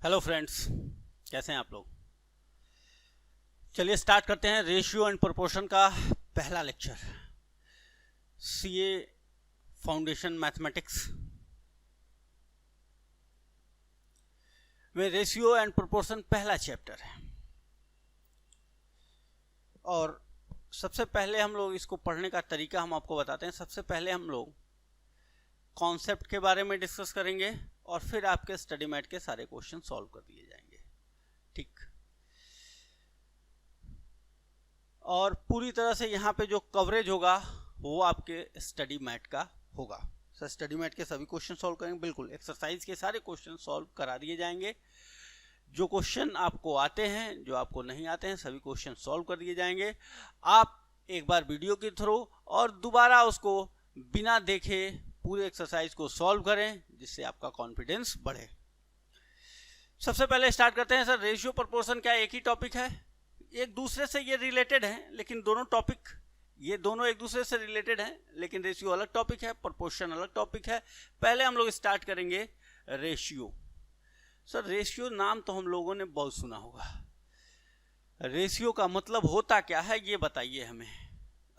Hello friends, कैसे हैं आप लोग। चलिए स्टार्ट करते हैं रेशियो एंड प्रोपोर्शन का पहला लेक्चर, सीए फाउंडेशन मैथमेटिक्स में रेशियो एंड प्रोपोर्शन पहला चैप्टर है। और सबसे पहले हम लोग इसको पढ़ने का तरीका हम आपको बताते हैं। सबसे पहले हम लोग कॉन्सेप्ट के बारे में डिस्कस करेंगे और फिर आपके स्टडी मैट के सारे क्वेश्चन सॉल्व कर दिए जाएंगे, ठीक। और पूरी तरह से यहाँ पे जो कवरेज होगा वो आपके स्टडी मैट का होगा। सर स्टडी मैट के सभी क्वेश्चन सॉल्व करेंगे, बिल्कुल एक्सरसाइज के सारे क्वेश्चन सॉल्व करा दिए जाएंगे। जो क्वेश्चन आपको आते हैं, जो आपको नहीं आते हैं, सभी क्वेश्चन सॉल्व कर दिए जाएंगे। आप एक बार वीडियो के थ्रू और दोबारा उसको बिना देखे पूरे एक्सरसाइज को सॉल्व करें, जिससे आपका कॉन्फिडेंस बढ़े। सबसे पहले स्टार्ट करते हैं। सर रेशियो प्रोपोर्शन क्या एक ही टॉपिक है? एक दूसरे से ये रिलेटेड हैं, लेकिन दोनों टॉपिक ये दोनों एक दूसरे से रिलेटेड हैं, लेकिन रेशियो अलग टॉपिक है, प्रोपोर्शन अलग टॉपिक है। पहले हम लोग स्टार्ट करेंगे रेशियो। सर रेशियो नाम तो हम लोगों ने बहुत सुना होगा। रेशियो का मतलब होता क्या है ये बताइए हमें।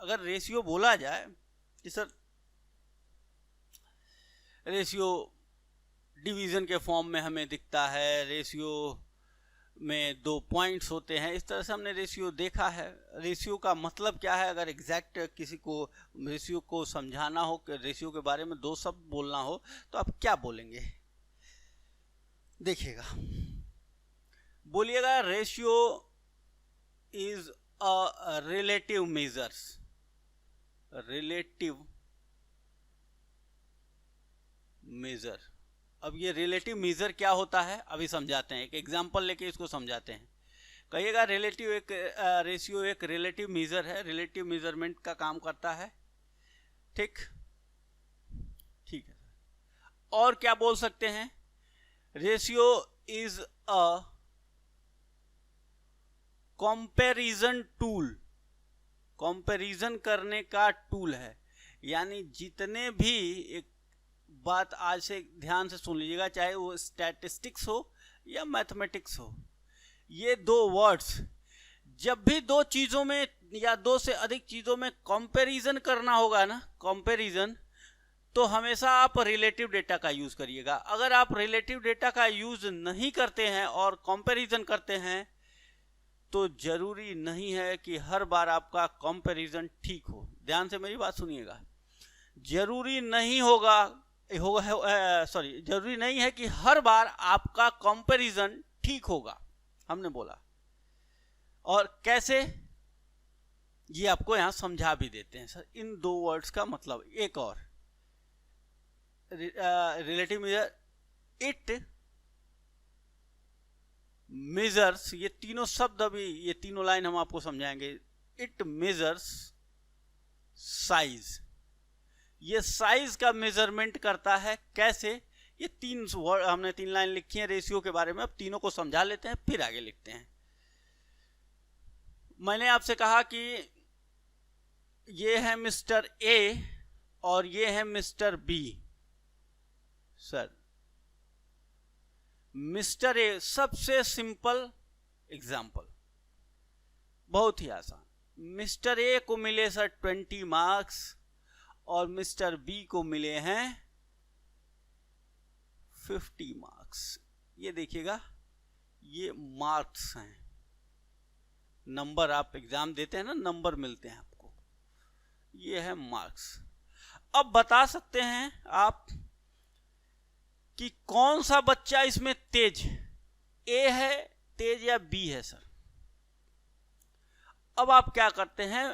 अगर रेशियो बोला जाए कि सर रेशियो डिवीजन के फॉर्म में हमें दिखता है, रेशियो में 2 पॉइंट्स होते हैं, इस तरह से हमने रेशियो देखा है। रेशियो का मतलब क्या है? अगर एग्जैक्ट किसी को रेशियो को समझाना हो, रेशियो के बारे में 2 शब्द बोलना हो, तो आप क्या बोलेंगे? देखिएगा, बोलिएगा ratio is a relative measures. Relative major. अब ये रिलेटिव मेजर क्या होता है अभी समझाते हैं, एक एग्जांपल लेके इसको समझाते हैं। कहिएगा रेशियो एक रिलेटिव मेजर है, रिलेटिव मेजरमेंट का काम करता है, ठीक ठीक है। और क्या बोल सकते हैं? Ratio is a comparison tool. Comparison करने का टूल है, यानी जितने भी, एक बात आज से ध्यान से सुन लीजिएगा, चाहे वो स्टैटिस्टिक्स हो या मैथमेटिक्स हो, ये 2 वर्ड्स जब भी 2 चीजों में या 2 से अधिक चीजों में कंपैरिजन करना होगा ना, कंपैरिजन, तो हमेशा आप रिलेटिव डेटा का यूज करिएगा। अगर आप रिलेटिव डेटा का यूज नहीं करते हैं और कंपैरिजन करते हैं, तो जरूरी नहीं है कि हर बार आपका कंपैरिजन ठीक हो। ध्यान से मेरी बात सुनिएगा, जरूरी नहीं जरूरी नहीं है कि हर बार आपका कंपैरिजन ठीक होगा, हमने बोला। और कैसे, ये आपको यहां समझा भी देते हैं। सर इन 2 वर्ड्स का मतलब एक और, रिलेटिव मेजर, इट मेजर्स, ये तीनों शब्द अभी ये तीनों लाइन हम आपको समझाएंगे। इट मेजर्स साइज, ये साइज का मेजरमेंट करता है। कैसे? ये 3 वर्ड हमने 3 लाइन लिखी है रेशियो के बारे में, अब तीनों को समझा लेते हैं फिर आगे लिखते हैं। मैंने आपसे कहा कि ये है मिस्टर ए और ये है mister B. Sir mister A सबसे सिंपल एग्जांपल, बहुत ही आसान। मिस्टर ए को मिले सर 20 मार्क्स और मिस्टर बी को मिले हैं 50 मार्क्स। ये देखिएगा, ये मार्क्स हैं, नंबर। आप एग्जाम देते हैं ना, नंबर मिलते हैं आपको, ये है मार्क्स। अब बता सकते हैं आप कि कौन सा बच्चा इसमें तेज, ए है तेज या बी है? सर अब आप क्या करते हैं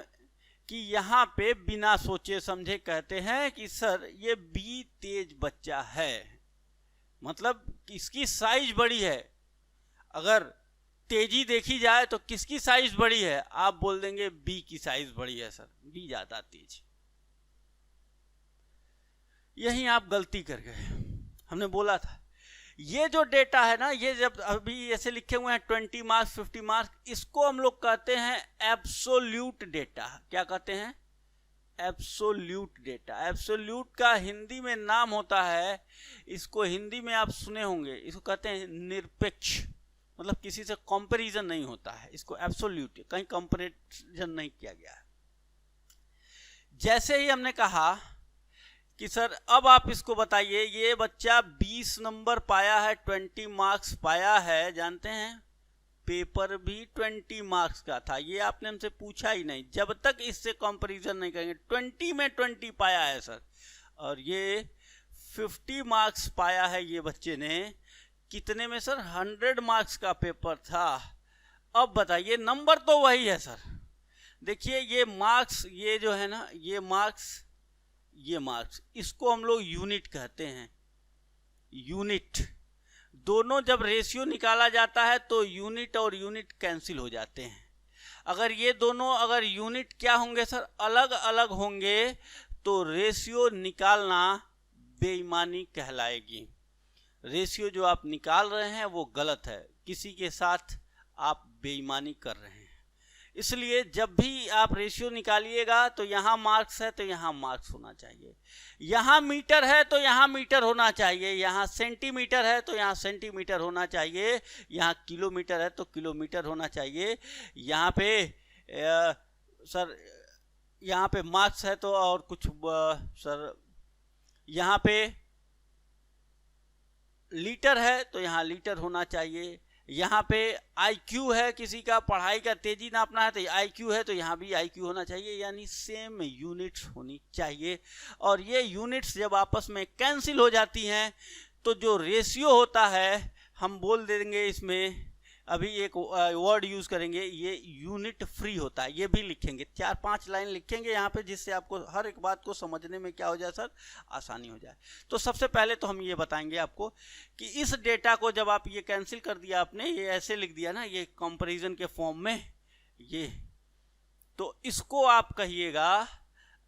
कि यहां पे बिना सोचे समझे कहते हैं कि सर ये बी तेज बच्चा है, मतलब किसकी साइज बड़ी है। अगर तेजी देखी जाए तो किसकी साइज बड़ी है? आप बोल देंगे बी की साइज बड़ी है, सर बी ज्यादा तेज। यही आप गलती कर गए। हमने बोला था ये जो डेटा है ना, ये जब अभी ऐसे लिखे हुए हैं 20 मार्क्स 50 मार्क्स, इसको हम लोग कहते हैं एब्सोल्यूट डेटा। क्या कहते हैं? Absolute data. एब्सोल्यूट का हिंदी में नाम होता है, इसको हिंदी में आप सुने होंगे, इसको कहते हैं निरपेक्ष, मतलब किसी से कंपैरिजन नहीं होता है, इसको एब्सोल्यूट, कहीं कंपैरिजन नहीं किया गया है। जैसे ही हमने कहा कि सर अब आप इसको बताइए, ये बच्चा 20 नंबर पाया है, 20 मार्क्स पाया है, जानते हैं पेपर भी 20 मार्क्स का था, ये आपने हमसे पूछा ही नहीं, जब तक इससे कंपैरिजन नहीं करेंगे। 20 में 20 पाया है सर, और ये 50 मार्क्स पाया है ये बच्चे ने, कितने में सर 100 मार्क्स का पेपर था। अब बताइए नंबर तो वही है सर, देखिए ये मार्क्स, ये जो है ना ये मार्क्स, ये मार्क्स, इसको हम लोग यूनिट कहते हैं, यूनिट। दोनों जब रेशियो निकाला जाता है तो यूनिट और यूनिट कैंसिल हो जाते हैं। अगर ये दोनों अगर यूनिट क्या होंगे सर, अलग अलग होंगे, तो रेशियो निकालना बेईमानी कहलाएगी। रेशियो जो आप निकाल रहे हैं वो गलत है, किसी के साथ आप बेईमानी कर रहे हैं। इसलिए जब भी आप रेशियो निकालिएगा तो यहाँ मार्क्स है तो यहाँ मार्क्स होना चाहिए, यहाँ मीटर है तो यहाँ मीटर होना चाहिए, यहाँ सेंटीमीटर है तो यहाँ सेंटीमीटर होना चाहिए, यहाँ किलोमीटर है तो किलोमीटर होना चाहिए, यहाँ पे सर यहाँ पे मार्क्स है तो और कुछ सर यहाँ पे लीटर है तो यहाँ लीटर होना चाहिए, यहाँ पे IQ है, किसी का पढ़ाई का तेजी नापना है तो IQ है तो यहाँ भी IQ होना चाहिए, यानी सेम यूनिट्स होनी चाहिए। और ये यूनिट्स जब आपस में कैंसिल हो जाती हैं तो जो रेशियो होता है हम बोल देंगे, इसमें अभी एक वर्ड यूज़ करेंगे, ये यूनिट फ्री होता है, ये भी लिखेंगे, 4-5 लाइन लिखेंगे यहाँ पे, जिससे आपको हर एक बात को समझने में क्या हो जाए सर, आसानी हो जाए। तो सबसे पहले तो हम ये बताएंगे आपको कि इस डेटा को जब आप ये कैंसिल कर दिया आपने, ये ऐसे लिख दिया ना, ये कंपैरिजन के फॉर्म में, ये तो इसको आप कहिएगा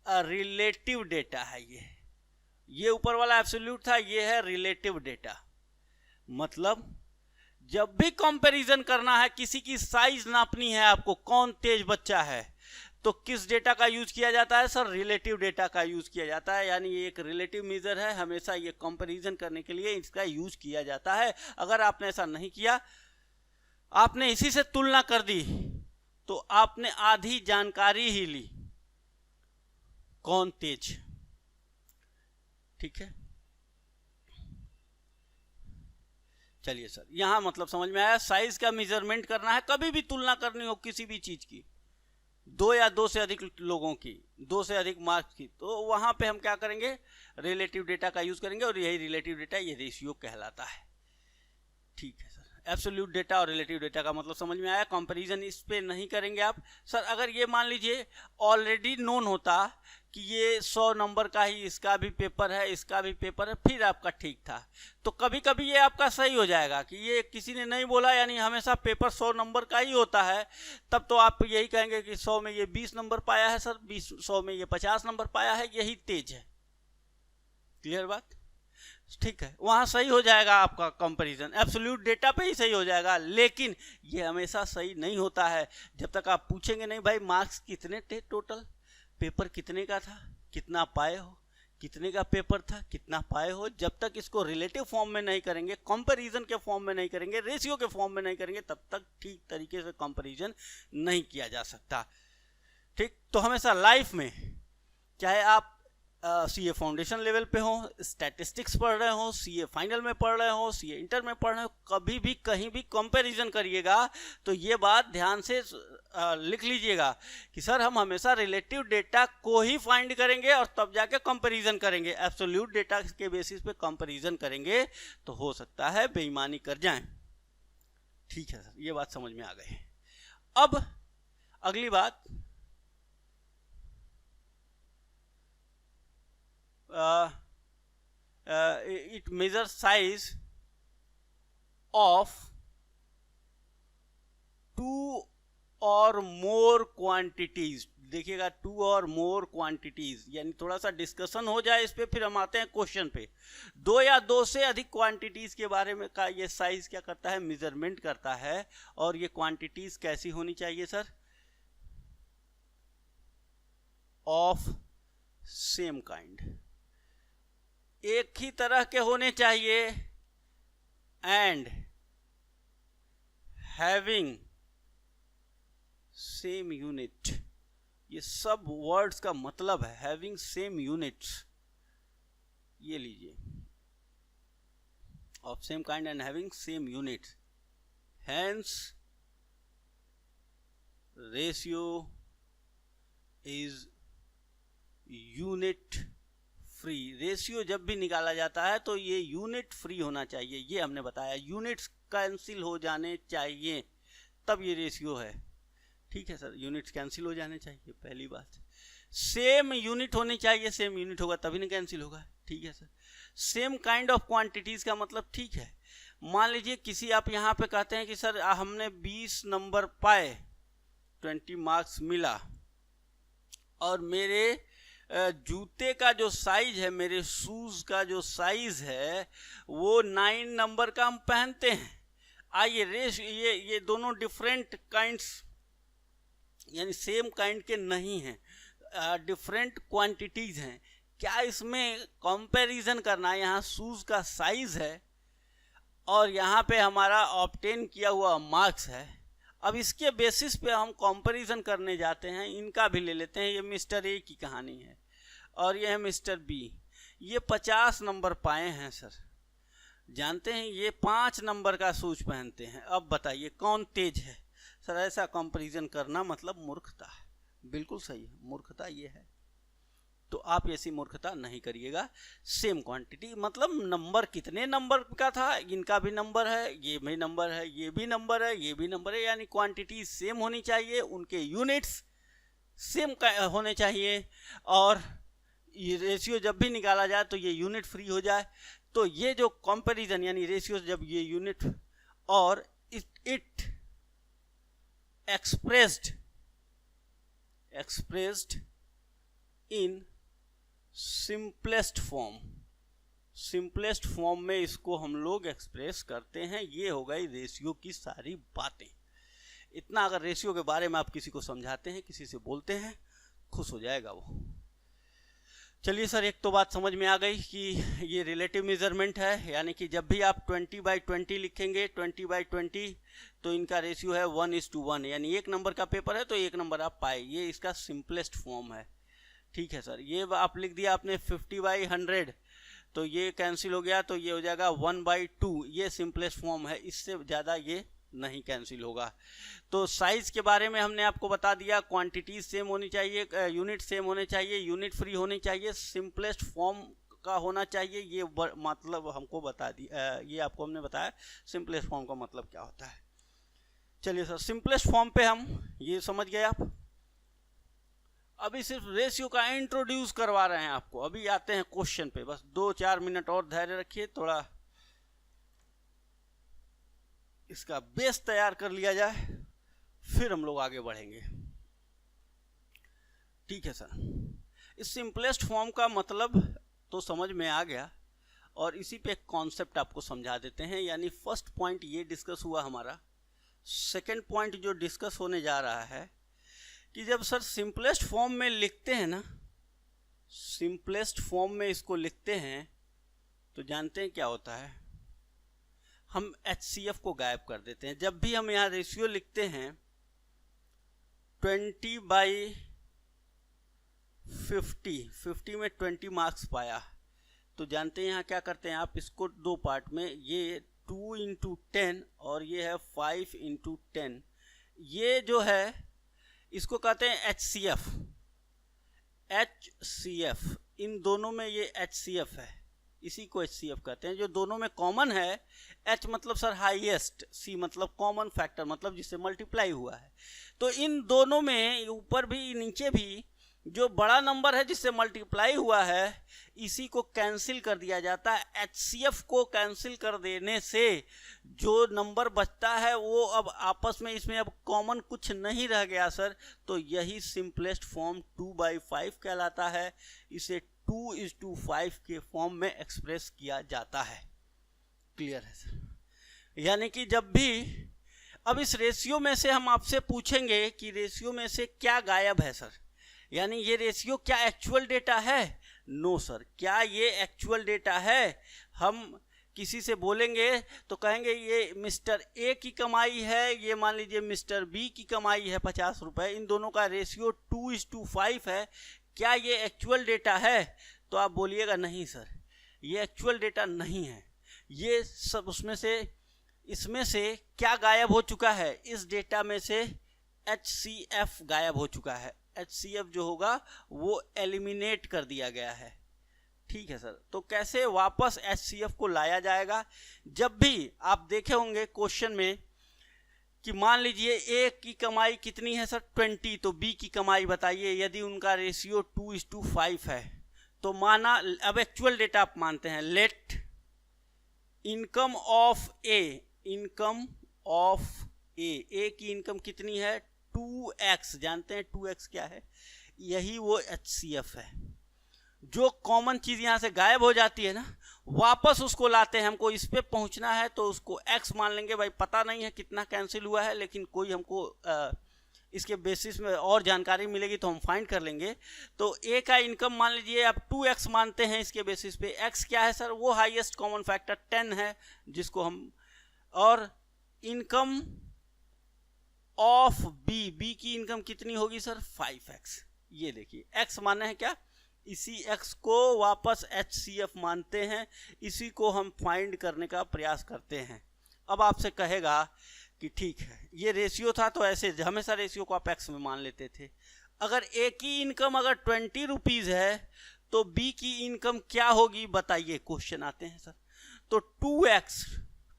रिलेटिव डेटा है। ये ऊपर वाला एब्सोल्यूट था, ये है रिलेटिव डेटा। मतलब जब भी कंपैरिजन करना है, किसी की साइज नापनी है आपको, कौन तेज बच्चा है, तो किस डेटा का यूज किया जाता है सर, रिलेटिव डेटा का यूज किया जाता है। यानी ये एक रिलेटिव मेजर है, हमेशा ये कंपैरिजन करने के लिए इसका यूज किया जाता है। अगर आपने ऐसा नहीं किया, आपने इसी से तुलना कर दी, तो आपने आधी जानकारी ही ली कौन तेज। ठीक है, चलिए सर, यहाँ मतलब समझ में आया, साइज का मेजरमेंट करना है, कभी भी तुलना करनी हो किसी भी चीज की, 2 या 2 से अधिक लोगों की, 2 से अधिक मार्क्स की, तो वहां पे हम क्या करेंगे, रिलेटिव डेटा का यूज करेंगे, और यही रिलेटिव डेटा, ये रेशियो कहलाता है। ठीक है सर, एब्सोल्यूट डेटा और रिलेटिव डेटा का मतलब समझ में आया। कंपैरिजन इस पे नहीं करेंगे आप। सर अगर ये मान लीजिए ऑलरेडी नोन होता कि ये 100 नंबर का ही इसका भी पेपर है, इसका भी पेपर है, फिर आपका ठीक था, तो कभी कभी ये आपका सही हो जाएगा कि ये किसी ने नहीं बोला, यानी हमेशा पेपर 100 नंबर का ही होता है, तब तो आप यही कहेंगे कि 100 में ये 20 नंबर पाया है सर, 100 में ये 50 नंबर पाया है, यही तेज है। क्लियर बात? ठीक है, वहां सही हो जाएगा आपका कंपैरिजन, एब्सोल्यूट डेटा पे ही सही हो जाएगा। लेकिन ये हमेशा सही नहीं होता है, जब तक आप पूछेंगे नहीं भाई मार्क्स कितने थे टोटल, पेपर कितने का था, कितना पाए हो, कितने का पेपर था, कितना पाए हो, जब तक इसको रिलेटिव फॉर्म में नहीं करेंगे, कंपैरिजन के फॉर्म में नहीं करेंगे, रेशियो के फॉर्म में नहीं करेंगे, तब तक ठीक तरीके से कंपैरिजन नहीं किया जा सकता। ठीक, तो हमेशा लाइफ में, चाहे आप सीए फाउंडेशन लेवल पे हो, स्टैटिस्टिक्स पढ़ रहे हो, सीए फाइनल में पढ़ रहे हो, सीए इंटर में पढ़ रहे हो, कभी भी कहीं भी कंपैरिजन करिएगा तो ये बात ध्यान से लिख लीजिएगा कि सर हम हमेशा रिलेटिव डेटा को ही फाइंड करेंगे और तब जाके कंपैरिजन करेंगे। एब्सोल्यूट डेटा के बेसिस पे कंपैरिजन करेंगे तो हो सकता है बेईमानी कर जाएं। ठीक है सर, ये बात समझ में आ गई। अब अगली बात, it measures size of 2 or more quantities। देखिएगा 2 और मोर क्वांटिटीज, यानी थोड़ा सा डिस्कशन हो जाए इस पे, फिर हम आते हैं क्वेश्चन पे। 2 या 2 से अधिक क्वांटिटीज के बारे में का ये साइज क्या करता है, मेजरमेंट करता है। और ये क्वांटिटीज कैसी होनी चाहिए सर, ऑफ सेम काइंड, एक ही तरह के होने चाहिए, एंड हैविंग सेम यूनिट। ये सब वर्ड्स का मतलब है हैविंग सेम यूनिट्स। ये लीजिए, of same kind and having same units, hence ratio is unit free. Ratio जब भी निकाला जाता है तो ये यूनिट फ्री होना चाहिए, ये हमने बताया, यूनिट्स कैंसिल हो जाने चाहिए तब ये रेशियो है। ठीक है सर, यूनिट्स कैंसिल हो जाने चाहिए, पहली बात। सेम यूनिट होनी चाहिए, सेम यूनिट होगा तभी ना कैंसिल होगा। ठीक है sir. Same kind of quantities का मतलब, ठीक है, मान लीजिए किसी, आप यहाँ पे कहते हैं कि सर हमने 20 नंबर पाए, 20 मार्क्स मिला, और मेरे जूते का जो साइज है, मेरे शूज का जो साइज है वो 9 नंबर का हम पहनते हैं। आइए ये दोनों डिफरेंट काइंड्स, यानी सेम काइंड के नहीं हैं, डिफरेंट क्वांटिटीज हैं। क्या इसमें कंपैरिजन करना है? यहाँ शूज का साइज है और यहाँ पे हमारा ऑब्टेन किया हुआ मार्क्स है। अब इसके बेसिस पे हम कंपैरिजन करने जाते हैं। इनका भी ले लेते हैं, ये मिस्टर ए की कहानी है और ये है मिस्टर बी। ये 50 नंबर पाए हैं सर, जानते हैं ये 5 नंबर का शूज पहनते हैं। अब बताइए कौन तेज है? सर ऐसा कंपैरिजन करना मतलब मूर्खता है। बिल्कुल सही है, मूर्खता ये है। तो आप ऐसी मूर्खता नहीं करिएगा। सेम क्वांटिटी मतलब नंबर, कितने नंबर का था, इनका भी नंबर है, ये भी नंबर है, ये भी नंबर है, ये भी नंबर है, यानी क्वांटिटी सेम होनी चाहिए, उनके यूनिट्स सेम होने चाहिए, और ये रेशियो जब भी निकाला जाए तो ये यूनिट फ्री हो जाए। तो ये जो कंपैरिजन, यानी रेशियो जब ये यूनिट, और it expressed in simplest form में इसको हम लोग एक्सप्रेस करते हैं। ये हो गई रेशियो की सारी बातें। इतना अगर रेशियो के बारे में आप किसी को समझाते हैं, किसी से बोलते हैं, खुश हो जाएगा वो। चलिए सर, एक तो बात समझ में आ गई कि ये रिलेटिव मेजरमेंट है, यानी कि जब भी आप 20/20 लिखेंगे, 20/20, तो इनका रेशियो है 1:1, यानी 1 नंबर का पेपर है तो 1 नंबर आप पाए। ये इसका सिंपलेस्ट फॉर्म है। ठीक है सर। ये आप लिख दिया आपने 50/100, तो ये कैंसिल हो गया, तो ये हो जाएगा 1/2। ये सिंपलेस्ट फॉर्म है, इससे ज़्यादा ये नहीं कैंसिल होगा। तो साइज के बारे में हमने आपको बता दिया, क्वांटिटीज सेम होनी चाहिए, यूनिट सेम होने चाहिए, यूनिट फ्री होनी चाहिए, सिंपलेस्ट फॉर्म का होना चाहिए। ये मतलब हमको बता दिया, ये आपको हमने बताया सिंपलेस्ट फॉर्म का मतलब क्या होता है। चलिए सर, सिंपलेस्ट फॉर्म पे हम ये समझ गए आप। अभी सिर्फ रेशियो का इंट्रोड्यूस करवा रहे हैं आपको। अभी आते हैं क्वेश्चन पे, बस 2-4 मिनट और धैर्य रखिए, थोड़ा इसका बेस तैयार कर लिया जाए, फिर हम लोग आगे बढ़ेंगे। ठीक है सर। इस सिंपलेस्ट फॉर्म का मतलब तो समझ में आ गया, और इसी पे एक कॉन्सेप्ट आपको समझा देते हैं। यानी फर्स्ट पॉइंट ये डिस्कस हुआ हमारा। सेकंड पॉइंट जो डिस्कस होने जा रहा है कि जब सर सिंपलेस्ट फॉर्म में लिखते हैं ना, सिंपलेस्ट फॉर्म में इसको लिखते हैं, तो जानते हैं क्या होता है? हम HCF को गायब कर देते हैं। जब भी हम यहाँ रेशियो लिखते हैं 20/50 में 20 मार्क्स पाया, तो जानते हैं यहाँ क्या करते हैं आप? इसको 2 पार्ट में, ये 2 × 10 और ये है 5 × 10, ये जो है इसको कहते हैं HCF। इन दोनों में ये HCF है, इसी को HCF कहते हैं। जो दोनों में कॉमन है, H मतलब सर हाईएस्ट, C मतलब कॉमन फैक्टर, मतलब जिससे मल्टीप्लाई हुआ है। तो इन दोनों में ऊपर भी नीचे भी जो बड़ा नंबर है जिससे मल्टीप्लाई हुआ है, इसी को कैंसिल कर दिया जाता है। HCF को कैंसिल कर देने से जो नंबर बचता है वो अब आपस में, इसमें अब कॉमन कुछ नहीं रह गया सर। तो यही सिंपलेस्ट फॉर्म 2/5 कहलाता है। इसे 2:5 के फॉर्म में एक्सप्रेस किया जाता है। क्लियर है सर? यानी कि जब भी, अब इस रेशियो में से हम आपसे पूछेंगे कि रेशियो में से क्या गायब है सर, यानी ये रेशियो क्या एक्चुअल डेटा है? No sir. क्या ये एक्चुअल डेटा है? हम किसी से बोलेंगे तो कहेंगे ये मिस्टर ए की कमाई है, ये मान लीजिए मिस्टर बी की कमाई है 50 रुपए, इन दोनों का रेशियो 2:5 है, क्या ये एक्चुअल डेटा है? तो आप बोलिएगा नहीं सर, ये एक्चुअल डेटा नहीं है। ये सब इसमें से क्या गायब हो चुका है? इस डेटा में से HCF गायब हो चुका है। HCF जो होगा वो एलिमिनेट कर दिया गया है। ठीक है सर। तो कैसे वापस HCF को लाया जाएगा? जब भी आप देखे होंगे क्वेश्चन में कि मान लीजिए ए की कमाई कितनी है सर? 20, तो बी की कमाई बताइए। यदि उनका रेशियो 2:5 है तो माना, अब एक्चुअल डेटा आप मानते हैं, लेट इनकम ऑफ ए की इनकम कितनी है? 2x। जानते हैं 2x क्या है? यही वो HCF है। जो कॉमन चीज यहां से गायब हो जाती है ना, वापस उसको लाते हैं। हमको इस पे पहुंचना है तो उसको x मान लेंगे। भाई पता नहीं है कितना कैंसिल हुआ है, लेकिन कोई हमको इसके बेसिस में और जानकारी मिलेगी तो हम फाइंड कर लेंगे। तो a का इनकम मान लीजिए आप 2x मानते हैं इसके बेसिस पे। x क्या है सर? वो हाईएस्ट कॉमन फैक्टर 10 है, जिसको हम, और इनकम ऑफ b की इनकम कितनी होगी सर? 5x। ये देखिए x माने है क्या? इसी x को वापस HCF मानते हैं, इसी को हम फाइंड करने का प्रयास करते हैं। अब आपसे कहेगा कि ठीक है, ये रेशियो था तो ऐसे हमेशा रेशियो को आप x में मान लेते थे। अगर a की इनकम अगर 20 रुपीज है तो b की इनकम क्या होगी बताइए? क्वेश्चन आते हैं सर। तो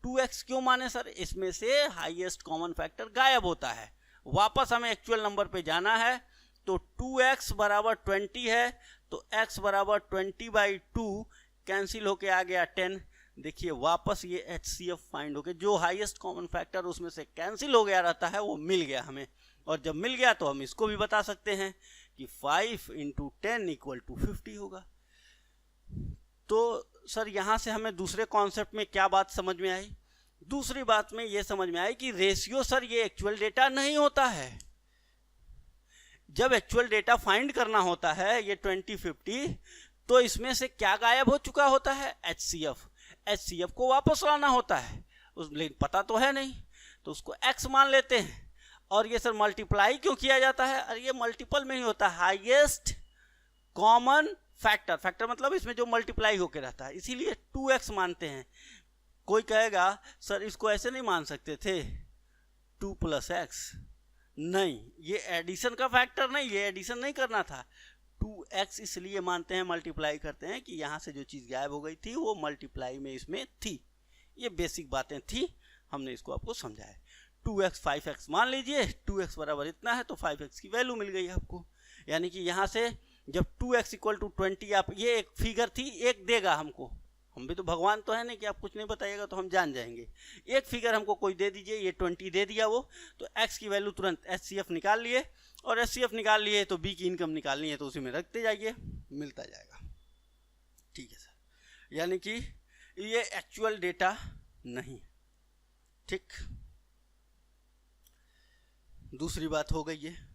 2x क्यों माने सर? इसमें से हाईएस्ट कॉमन फैक्टर गायब होता है। वापस हमें एक्चुअल नंबर पे जाना है, तो 2x बराबर 20 है, तो x बराबर 20/2 कैंसिल होके आ गया 10। देखिए वापस ये HCF फाइंड हो गया। जो हाईएस्ट कॉमन फैक्टर उसमें से कैंसिल हो गया रहता है वो मिल गया हमें, और जब मिल गया तो हम इसको भी बता सकते हैं कि 5 × 10 = 50 होगा। तो सर यहां से हमें दूसरे कॉन्सेप्ट में क्या बात समझ में आई? दूसरी बात में ये समझ में आई कि रेशियो सर ये एक्चुअल डेटा नहीं होता है। जब एक्चुअल डेटा फाइंड करना होता है ये 2050, तो इसमें से क्या गायब हो चुका होता है? HCF को वापस लाना होता है, लेकिन पता तो है नहीं, तो उसको x मान लेते हैं। और ये सर मल्टीप्लाई क्यों किया जाता है? अरे ये मल्टीपल में ही होता है, हाईएस्ट कॉमन फैक्टर मतलब इसमें जो मल्टीप्लाई होके रहता है, इसीलिए 2x मानते हैं। कोई कहेगा सर इसको ऐसे नहीं मान सकते थे 2 + x? नहीं, ये एडिशन का फैक्टर नहीं, ये एडिशन नहीं करना था। 2x इसलिए मानते हैं, मल्टीप्लाई करते हैं कि यहाँ से जो चीज़ गायब हो गई थी वो मल्टीप्लाई में इसमें थी। ये बेसिक बातें थी, हमने इसको आपको समझाया। 2x 5x मान लीजिए, 2x बराबर इतना है तो 5x की वैल्यू मिल गई आपको। यानी कि यहाँ से जब 2x = 20, आप ये एक फिगर थी, एक देगा हमको, हम भी तो भगवान तो है नहीं कि आप कुछ नहीं बताइएगा तो हम जान जाएंगे। एक फिगर हमको कोई दे दीजिए, ये 20 दे दिया वो, तो x की वैल्यू तुरंत HCF निकाल लिए, और HCF निकाल लिए तो b की इनकम निकालनी है तो उसी में रखते जाइए, मिलता जाएगा। ठीक है सर, यानी कि ये एक्चुअल डेटा नहीं। ठीक, दूसरी बात हो गई है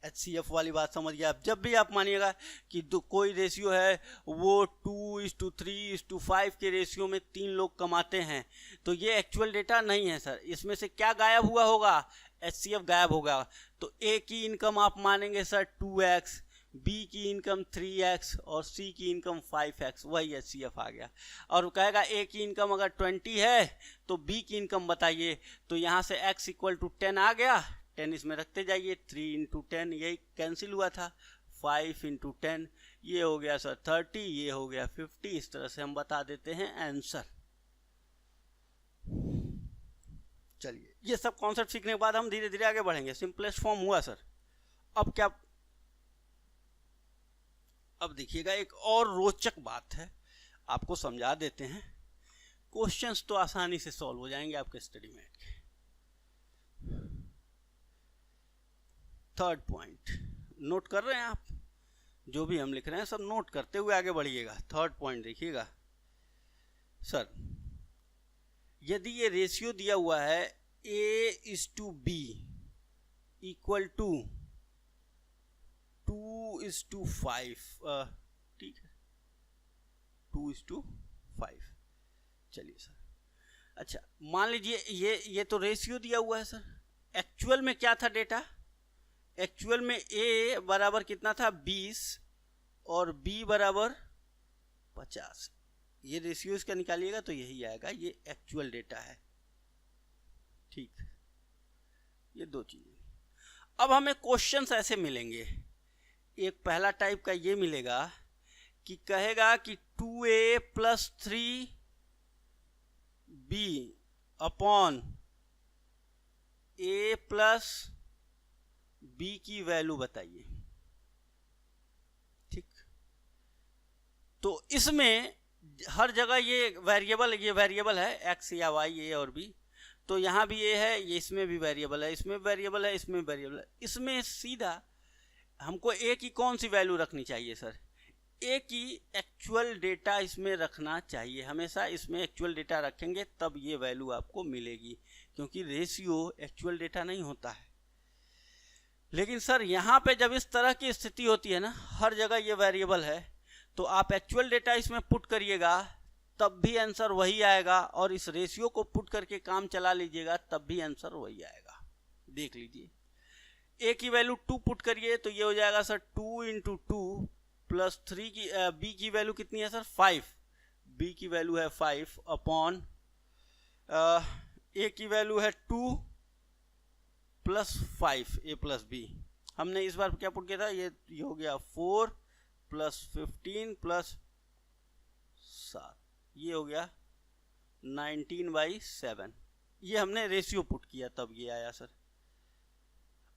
HCF वाली बात समझ गया आप। जब भी आप मानिएगा कि कोई रेशियो है वो 2:3:5 के रेशियो में 3 लोग कमाते हैं, तो ये एक्चुअल डेटा नहीं है सर। इसमें से क्या गायब हुआ होगा? HCF गायब होगा। तो A की इनकम आप मानेंगे सर 2x, B की इनकम 3x और C की इनकम 5x, वही HCF आ गया। और कहेगा A की इनकम अगर 20 है तो B की इनकम बताइए, तो यहाँ से x = 10 आ गया, 10 इसमें रखते जाइए, 3 × 10 यही कैंसिल हुआ था, 5 × 10 ये हो गया सर 30, ये हो गया 50। इस तरह से हम बता देते हैं आंसर। चलिए, ये सब कॉन्सेप्ट सीखने के बाद हम धीरे धीरे आगे बढ़ेंगे। सिंपलेस्ट फॉर्म हुआ सर। अब क्या, अब देखिएगा एक और रोचक बात है, आपको समझा देते हैं। क्वेश्चंस तो आसानी से सॉल्व हो जाएंगे आपके स्टडी में। थर्ड पॉइंट नोट कर रहे हैं आप? जो भी हम लिख रहे हैं सब नोट करते हुए आगे बढ़िएगा। थर्ड पॉइंट देखिएगा सर, यदि ये रेशियो दिया हुआ है A/B = 2:5, ठीक है, 2:5। चलिए सर, अच्छा मान लीजिए ये तो रेशियो दिया हुआ है सर। एक्चुअल में क्या था डेटा? एक्चुअल में ए बराबर कितना था? 20 और बी बराबर 50। ये रेशियो इसका निकालिएगा तो यही आएगा, ये एक्चुअल डेटा है। ठीक, ये दो चीजें। अब हमें क्वेश्चंस ऐसे मिलेंगे। एक पहला टाइप का ये मिलेगा कि कहेगा कि 2a + 3b upon a + b की वैल्यू बताइए। ठीक, तो इसमें हर जगह ये वेरिएबल है, x या y, a और b। तो यहाँ भी ये है, ये इसमें भी वेरिएबल है, इसमें वेरिएबल है, इसमें वेरिएबल है। इसमें सीधा हमको a की कौन सी वैल्यू रखनी चाहिए सर? a की एक्चुअल डेटा इसमें रखना चाहिए। हमेशा इसमें एक्चुअल डेटा रखेंगे तब ये वैल्यू आपको मिलेगी, क्योंकि रेशियो एक्चुअल डेटा नहीं होता है। लेकिन सर यहाँ पे जब इस तरह की स्थिति होती है ना, हर जगह ये वेरिएबल है, तो आप एक्चुअल डेटा इसमें पुट करिएगा तब भी आंसर वही आएगा, और इस रेशियो को पुट करके काम चला लीजिएगा तब भी आंसर वही आएगा। देख लीजिए, a की वैल्यू 2 पुट करिए तो ये हो जाएगा सर 2 × 2 + 3 की b की वैल्यू कितनी है सर? 5। b की वैल्यू है 5 अपॉन a की वैल्यू है 2 + 5 a + b। हमने इस बार क्या पुट किया था? ये हो गया 4 + 15 + 7, ये हो गया 19/7। ये हमने रेशियो पुट किया तब ये आया सर।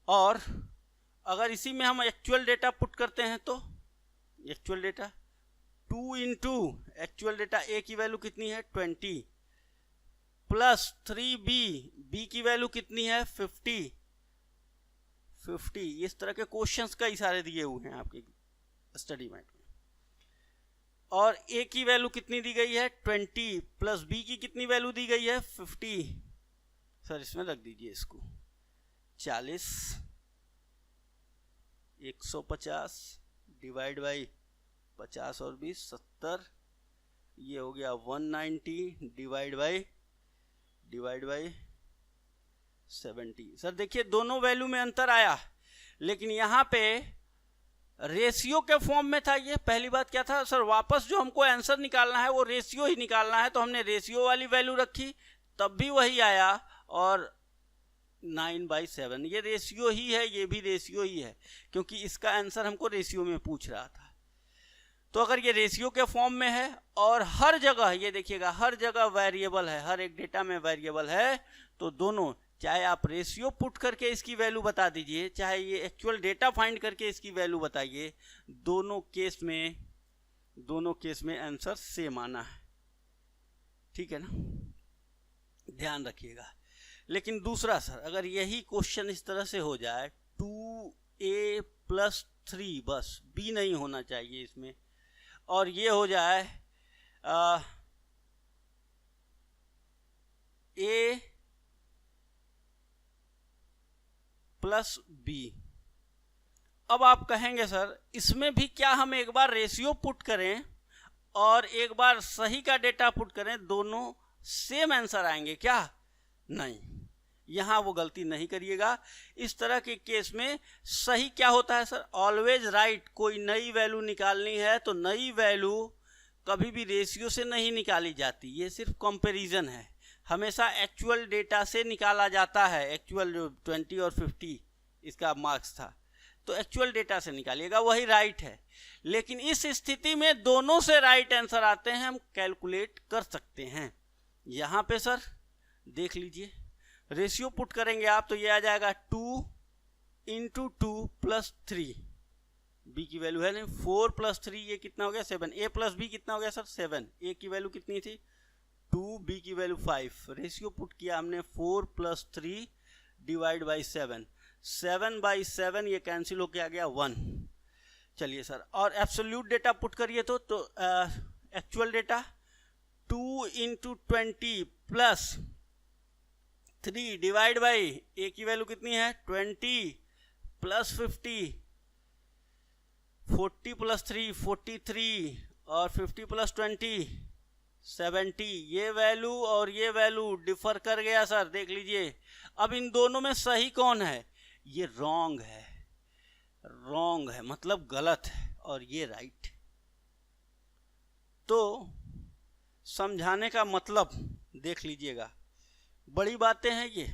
और अगर इसी में हम एक्चुअल डेटा पुट करते हैं तो actual data 2 × actual data a की वैल्यू कितनी है? 20 + 3b, b की वैल्यू कितनी है? 50। इस तरह के क्वेश्चंस कई सारे दिए हुए हैं आपके स्टडी मैट में। और a की वैल्यू कितनी दी गई है? 20 + b की कितनी वैल्यू दी गई है? 50। सर इसमें रख दीजिए इसको 40, 150 डिवाइड बाई 50 और 20 70, ये हो गया 190 डिवाइड बाई 70। सर देखिए दोनों वैल्यू में अंतर आया, लेकिन यहाँ पे रेशियो के फॉर्म में था। ये पहली बात क्या था सर? वापस जो हमको आंसर निकालना है वो रेशियो ही निकालना है, तो हमने रेशियो वाली वैल्यू रखी तब भी वही आया। और 9/7 ये रेशियो ही है, ये भी रेशियो ही है, क्योंकि इसका आंसर हमको रेशियो में पूछ रहा था। तो अगर ये रेशियो के फॉर्म में है और हर जगह ये देखिएगा हर जगह वेरिएबल है, हर एक डेटा में वेरिएबल है, तो दोनों, चाहे आप रेशियो पुट करके इसकी वैल्यू बता दीजिए, चाहे ये एक्चुअल डेटा फाइंड करके इसकी वैल्यू बताइए, दोनों केस में आंसर सेम आना है। ठीक है ना, ध्यान रखिएगा। लेकिन दूसरा सर, अगर यही क्वेश्चन इस तरह से हो जाए 2a + 3, बस b नहीं होना चाहिए इसमें, और ये हो जाए a + b। अब आप कहेंगे सर इसमें भी क्या हम एक बार रेशियो पुट करें और एक बार सही का डेटा पुट करें, दोनों सेम आंसर आएंगे क्या? नहीं, यहां वो गलती नहीं करिएगा। इस तरह के केस में सही क्या होता है सर? Always right. कोई नई वैल्यू निकालनी है तो नई वैल्यू कभी भी रेशियो से नहीं निकाली जाती, ये सिर्फ कंपैरिजन है। हमेशा एक्चुअल डेटा से निकाला जाता है। एक्चुअल जो 20 और 50 इसका मार्क्स था, तो एक्चुअल डेटा से निकालिएगा, वही राइट है। लेकिन इस स्थिति में दोनों से राइट आंसर आते हैं, हम कैलकुलेट कर सकते हैं। यहां पे सर देख लीजिए, रेशियो पुट करेंगे आप तो ये आ जाएगा 2 × 2 + 3, b की वैल्यू है नहीं, 4 + 3 ये कितना हो गया? 7। a + b कितना हो गया सर? 7। a की वैल्यू कितनी थी? 2, b की वैल्यू 5। रेशियो पुट किया हमने 4 + 3 डिवाइड बाई 7, 7/7 ये कैंसिल होके आ गया 1। चलिए सर, और एब्सोल्यूट डेटा पुट करिए तो actual data 2 × 20 + 3 divide by a की वैल्यू कितनी है? 20 + 50, 40 + 3 43 और 50 + 20 70। ये वैल्यू और ये वैल्यू डिफर कर गया सर, देख लीजिए। अब इन दोनों में सही कौन है? ये रॉन्ग है, रॉन्ग है मतलब गलत है, और ये राइट। तो समझाने का मतलब देख लीजिएगा, बड़ी बातें हैं ये।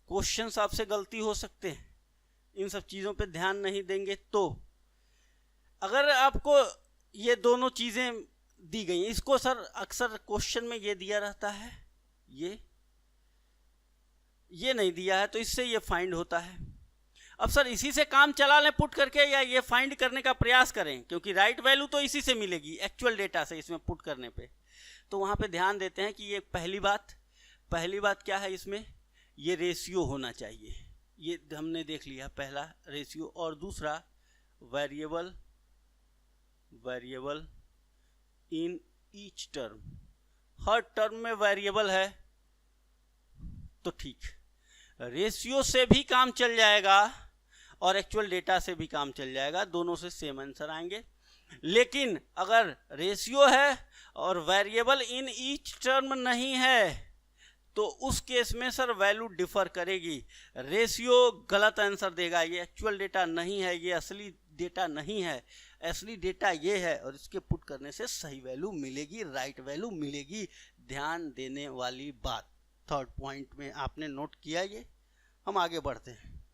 क्वेश्चंस आपसे गलती हो सकते हैं, इन सब चीज़ों पे ध्यान नहीं देंगे तो। अगर आपको ये दोनों चीज़ें दी गई, इसको सर अक्सर क्वेश्चन में ये दिया रहता है, ये नहीं दिया है, तो इससे ये फाइंड होता है। अब सर इसी से काम चला लें पुट करके, या ये फाइंड करने का प्रयास करें, क्योंकि राइट वैल्यू तो इसी से मिलेगी एक्चुअल डेटा से, इसमें पुट करने पे। तो वहाँ पे ध्यान देते हैं कि ये पहली बात क्या है, इसमें ये रेशियो होना चाहिए, ये हमने देख लिया पहला रेशियो। और दूसरा variable in each term, her term में वेरिएबल है तो ठीक, रेशियो से भी काम चल जाएगा और एक्चुअल डेटा से भी काम चल जाएगा, दोनों से सेम आंसर आएंगे। लेकिन अगर रेशियो है और वेरिएबल इन ईच टर्म नहीं है तो उस केस में सर वैल्यू डिफर करेगी, रेशियो गलत आंसर देगा, ये एक्चुअल डेटा नहीं है, ये असली डेटा नहीं है, असली डेटा ये है, और इसके पुट करने से सही वैल्यू मिलेगी, राइट वैल्यू मिलेगी। ध्यान देने वाली बात थर्ड पॉइंट में आपने नोट किया। ये हम आगे बढ़ते हैं,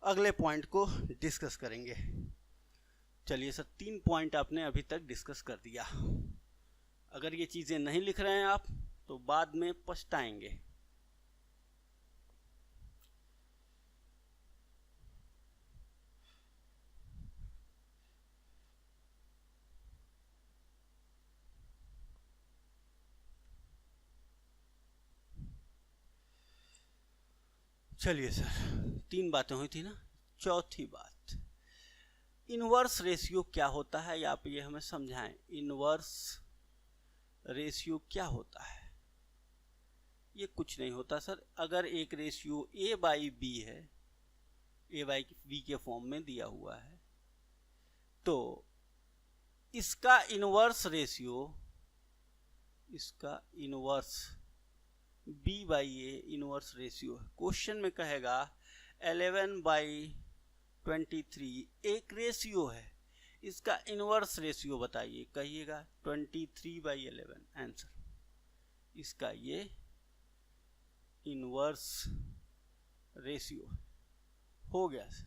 अगले पॉइंट को डिस्कस करेंगे। चलिए सर, 3 पॉइंट आपने अभी तक डिस्कस कर दिया। अगर ये चीज़ें नहीं लिख रहे हैं आप तो बाद में पछताएंगे। चलिए सर, 3 बातें हुई थी ना, चौथी बात इनवर्स रेशियो क्या होता है, या आप ये हमें समझाएं। इनवर्स रेशियो क्या होता है? ये कुछ नहीं होता सर, अगर एक रेशियो A/B है, A/B के फॉर्म में दिया हुआ है, तो इसका इनवर्स रेशियो, इसका इनवर्स B/A इनवर्स रेशियो है। क्वेश्चन में कहेगा 11/23 एक रेशियो है, इसका इनवर्स रेशियो बताइए, कहिएगा 23/11 आंसर। इसका ये इनवर्स रेशियो हो गया सर।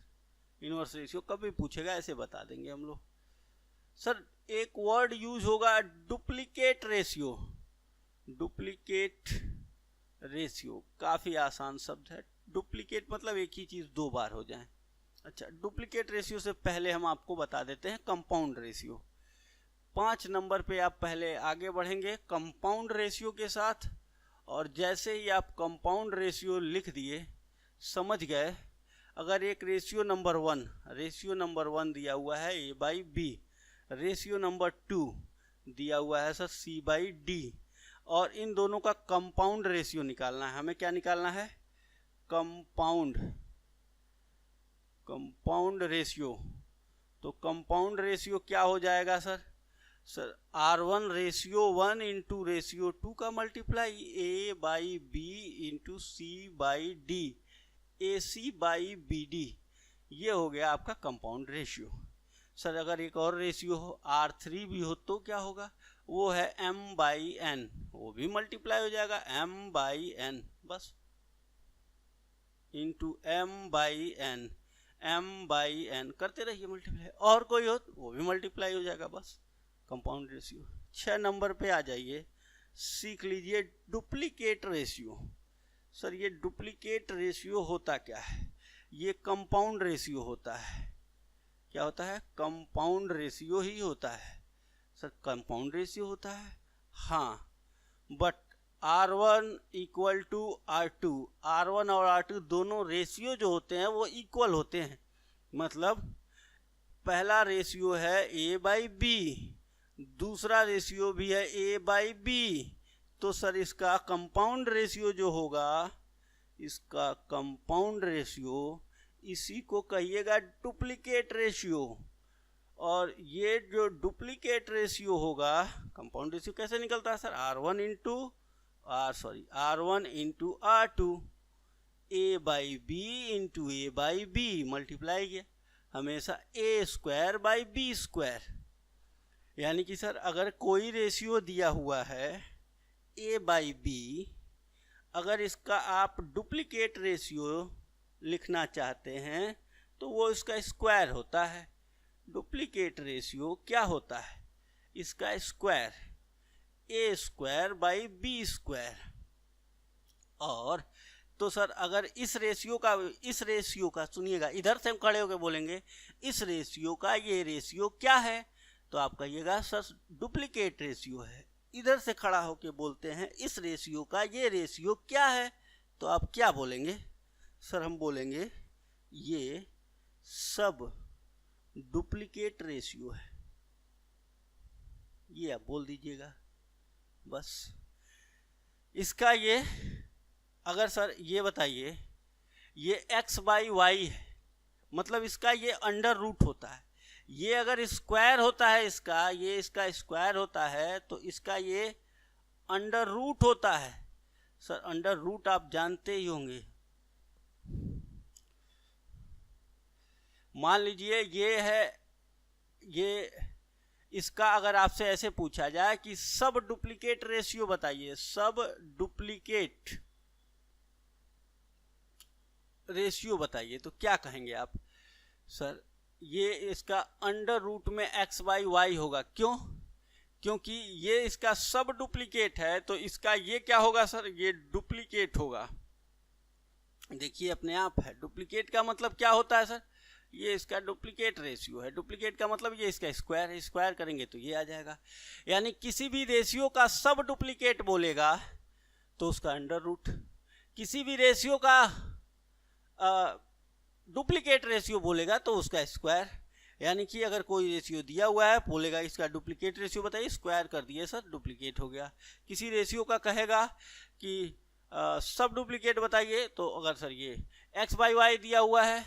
इनवर्स रेशियो कभी पूछेगा ऐसे बता देंगे हम लोग। सर एक वर्ड यूज होगा डुप्लीकेट रेशियो। डुप्लीकेट रेशियो काफ़ी आसान शब्द है। डुप्लीकेट मतलब एक ही चीज़ 2 बार हो जाए। अच्छा, डुप्लीकेट रेशियो से पहले हम आपको बता देते हैं कंपाउंड रेशियो। 5 नंबर पे आप पहले आगे बढ़ेंगे कंपाउंड रेशियो के साथ, और जैसे ही आप कंपाउंड रेशियो लिख दिए, समझ गए, अगर एक रेशियो नंबर 1 दिया हुआ है A/B, रेशियो नंबर 2 दिया हुआ है सर C/D, और इन दोनों का कंपाउंड रेशियो निकालना है। हमें क्या निकालना है? Compound ratio. तो कंपाउंड रेशियो क्या हो जाएगा sir? R1 ratio 1 into ratio 2 का multiply A/B into C/D, AC/BD, ये हो गया आपका कंपाउंड रेशियो। सर अगर एक और रेशियो हो R3 भी हो तो क्या होगा? वो है M/N, वो भी मल्टीप्लाई हो जाएगा M/N, बस इंटू M/N करते रहिए मल्टीप्लाई। और कोई हो वो भी मल्टीप्लाई हो जाएगा, बस कंपाउंड रेशियो। 6 नंबर पे आ जाइए, सीख लीजिए डुप्लीकेट रेशियो। सर ये डुप्लीकेट रेशियो होता क्या है? ये कंपाउंड रेशियो होता है। क्या होता है? कंपाउंड रेशियो ही होता है। सर कंपाउंड रेशियो होता है, हाँ, but R1 equal to R2, R1 और R2 दोनों रेशियो जो होते हैं वो इक्वल होते हैं। मतलब पहला रेशियो है A/B, दूसरा रेशियो भी है A/B, तो सर इसका कंपाउंड रेशियो जो होगा, इसका कंपाउंड रेशियो, इसी को कहिएगा डुप्लीकेट रेशियो। और ये जो डुप्लीकेट रेशियो होगा, कंपाउंड रेशियो कैसे निकलता है sir, R1 into R2 A by B into A by B multiply किया, हमेशा A square by B square. यानी कि सर अगर कोई रेशियो दिया हुआ है A बाई बी, अगर इसका आप डुप्लीकेट रेशियो लिखना चाहते हैं तो वो इसका स्क्वायर होता है। डुप्लीकेट रेशियो क्या होता है, इसका square, A square by B square. और तो सर अगर इस रेशियो का सुनिएगा, इधर से हम खड़े होकर बोलेंगे इस रेशियो का ये रेशियो क्या है, तो आप कहिएगा सर डुप्लीकेट रेशियो है। इधर से खड़ा होकर बोलते हैं इस रेशियो का ये रेशियो क्या है, तो आप क्या बोलेंगे सर, हम बोलेंगे ये सब डुप्लीकेट रेशियो है, ये आप बोल दीजिएगा बस। इसका ये, अगर सर ये बताइए ये x बाई वाई है, मतलब इसका ये अंडर रूट होता है, ये अगर स्क्वायर होता है इसका, ये इसका स्क्वायर होता है तो इसका ये अंडर रूट होता है। सर अंडर रूट आप जानते ही होंगे, मान लीजिए ये है, ये इसका अगर आपसे ऐसे पूछा जाए कि सब डुप्लीकेट रेशियो बताइए, सब डुप्लीकेट रेशियो बताइए, तो क्या कहेंगे आप, सर ये इसका अंडर रूट में x बाई वाई होगा। क्यों, क्योंकि ये इसका सब डुप्लीकेट है, तो इसका ये क्या होगा सर, ये डुप्लीकेट होगा। देखिए अपने आप है, डुप्लीकेट का मतलब क्या होता है सर, ये इसका डुप्लीकेट रेशियो है। डुप्लीकेट का मतलब ये इसका स्क्वायर है, स्क्वायर करेंगे तो ये आ जाएगा। यानी किसी भी रेशियो का सब डुप्लीकेट बोलेगा तो उसका अंडर रूट, किसी भी रेशियो का डुप्लीकेट रेशियो बोलेगा तो उसका स्क्वायर। यानी कि अगर कोई रेशियो दिया हुआ है, बोलेगा इसका डुप्लीकेट रेशियो बताइए, स्क्वायर कर दिए सर डुप्लीकेट हो गया। किसी रेशियो का कहेगा कि सब डुप्लीकेट बताइए, तो अगर सर ये x बाई वाई दिया हुआ है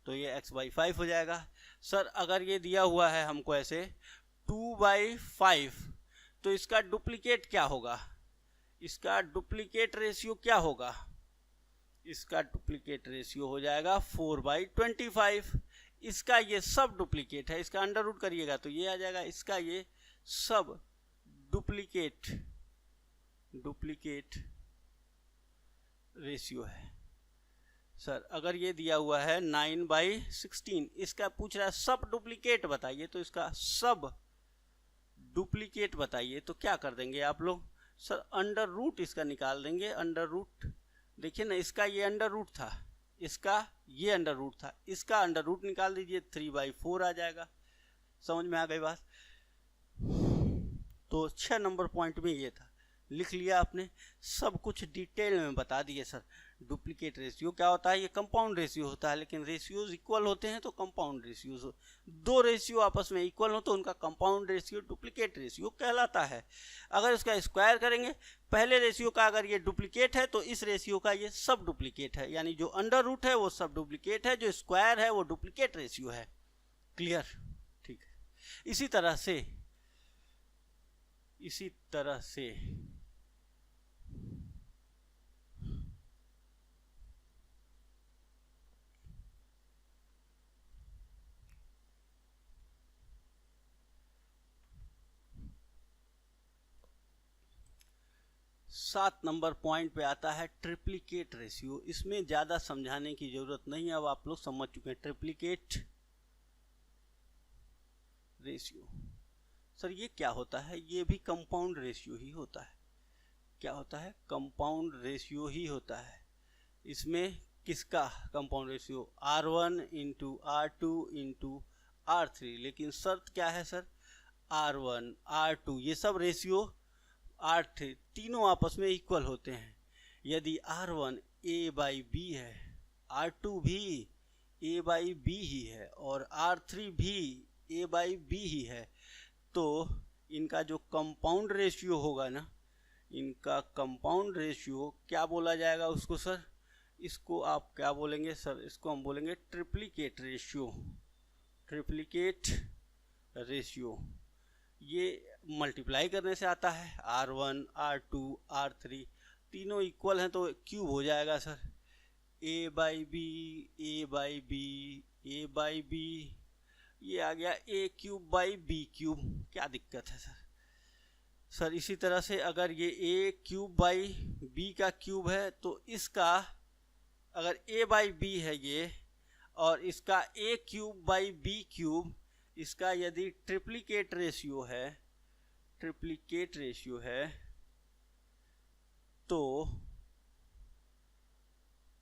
तो ये x बाई 5 हो जाएगा। सर अगर ये दिया हुआ है हमको ऐसे 2 बाई 5, तो इसका डुप्लीकेट क्या होगा, इसका डुप्लीकेट रेशियो क्या होगा, इसका डुप्लीकेट रेशियो हो जाएगा 4 बाई 25। इसका ये सब डुप्लीकेट है, इसका अंडर रूट करिएगा तो ये आ जाएगा, इसका ये सब डुप्लीकेट रेशियो है। सर अगर ये दिया हुआ है 9 बाई 16, इसका पूछ रहा है सब डुप्लीकेट बताइए, तो इसका सब डुप्लीकेट बताइए, तो क्या कर देंगे आप लोग, सर अंडर रूट इसका निकाल देंगे। अंडर रूट देखिए ना, इसका ये अंडर रूट था, इसका ये अंडर रूट था, इसका अंडर रूट निकाल दीजिए, 3 बाई 4 आ जाएगा। समझ में आ गई बात। तो 6 नंबर पॉइंट में ये था, लिख लिया आपने, सब कुछ डिटेल में बता दिए। सर डुप्लीकेट रेशियो क्या होता है, ये कंपाउंड रेशियो होता है, लेकिन रेशियोज इक्वल होते हैं तो कंपाउंड रेशियोज, दो रेशियो आपस में इक्वल हो तो उनका कंपाउंड रेशियो डुप्लीकेट रेशियो कहलाता है। अगर इसका स्क्वायर करेंगे पहले रेशियो का, अगर ये डुप्लीकेट है तो इस रेशियो का ये सब डुप्लीकेट है, यानी जो अंडर रूट है वो सब डुप्लीकेट है, जो स्क्वायर है वो डुप्लीकेट रेशियो है। क्लियर, ठीक है। इसी तरह से 7 नंबर पॉइंट पे आता है ट्रिप्लिकेट रेशियो। इसमें ज़्यादा समझाने की ज़रूरत नहीं है, अब आप लोग समझ चुके हैं। ट्रिप्लिकेट रेशियो सर ये क्या होता है, ये भी कंपाउंड रेशियो ही होता है। क्या होता है, कंपाउंड रेशियो ही होता है। इसमें किसका compound ratio, R1 into R2 into R3, लेकिन शर्त क्या है सर, R1 R2 ये सब रेशियो R3 तीनों आपस में इक्वल होते हैं। यदि R1 A बाई बी है, R2 भी A बाई बी ही है और R3 भी A बाई बी ही है, तो इनका जो कंपाउंड रेशियो होगा ना, इनका कंपाउंड रेशियो क्या बोला जाएगा उसको सर, इसको आप क्या बोलेंगे सर, इसको हम बोलेंगे ट्रिप्लिकेट रेशियो। ट्रिप्लिकेट रेशियो, ये मल्टीप्लाई करने से आता है, R1 R2 R3 तीनों इक्वल हैं तो क्यूब हो जाएगा sir, A by B, A by B, A by B, ये आ गया A cube by B cube. क्या दिक्कत है सर? सर इसी तरह से अगर ये A क्यूब बाई बी का क्यूब है तो इसका अगर A बाई बी है ये, और इसका A cube by B cube, इसका यदि ट्रिप्लिकेट रेशियो है तो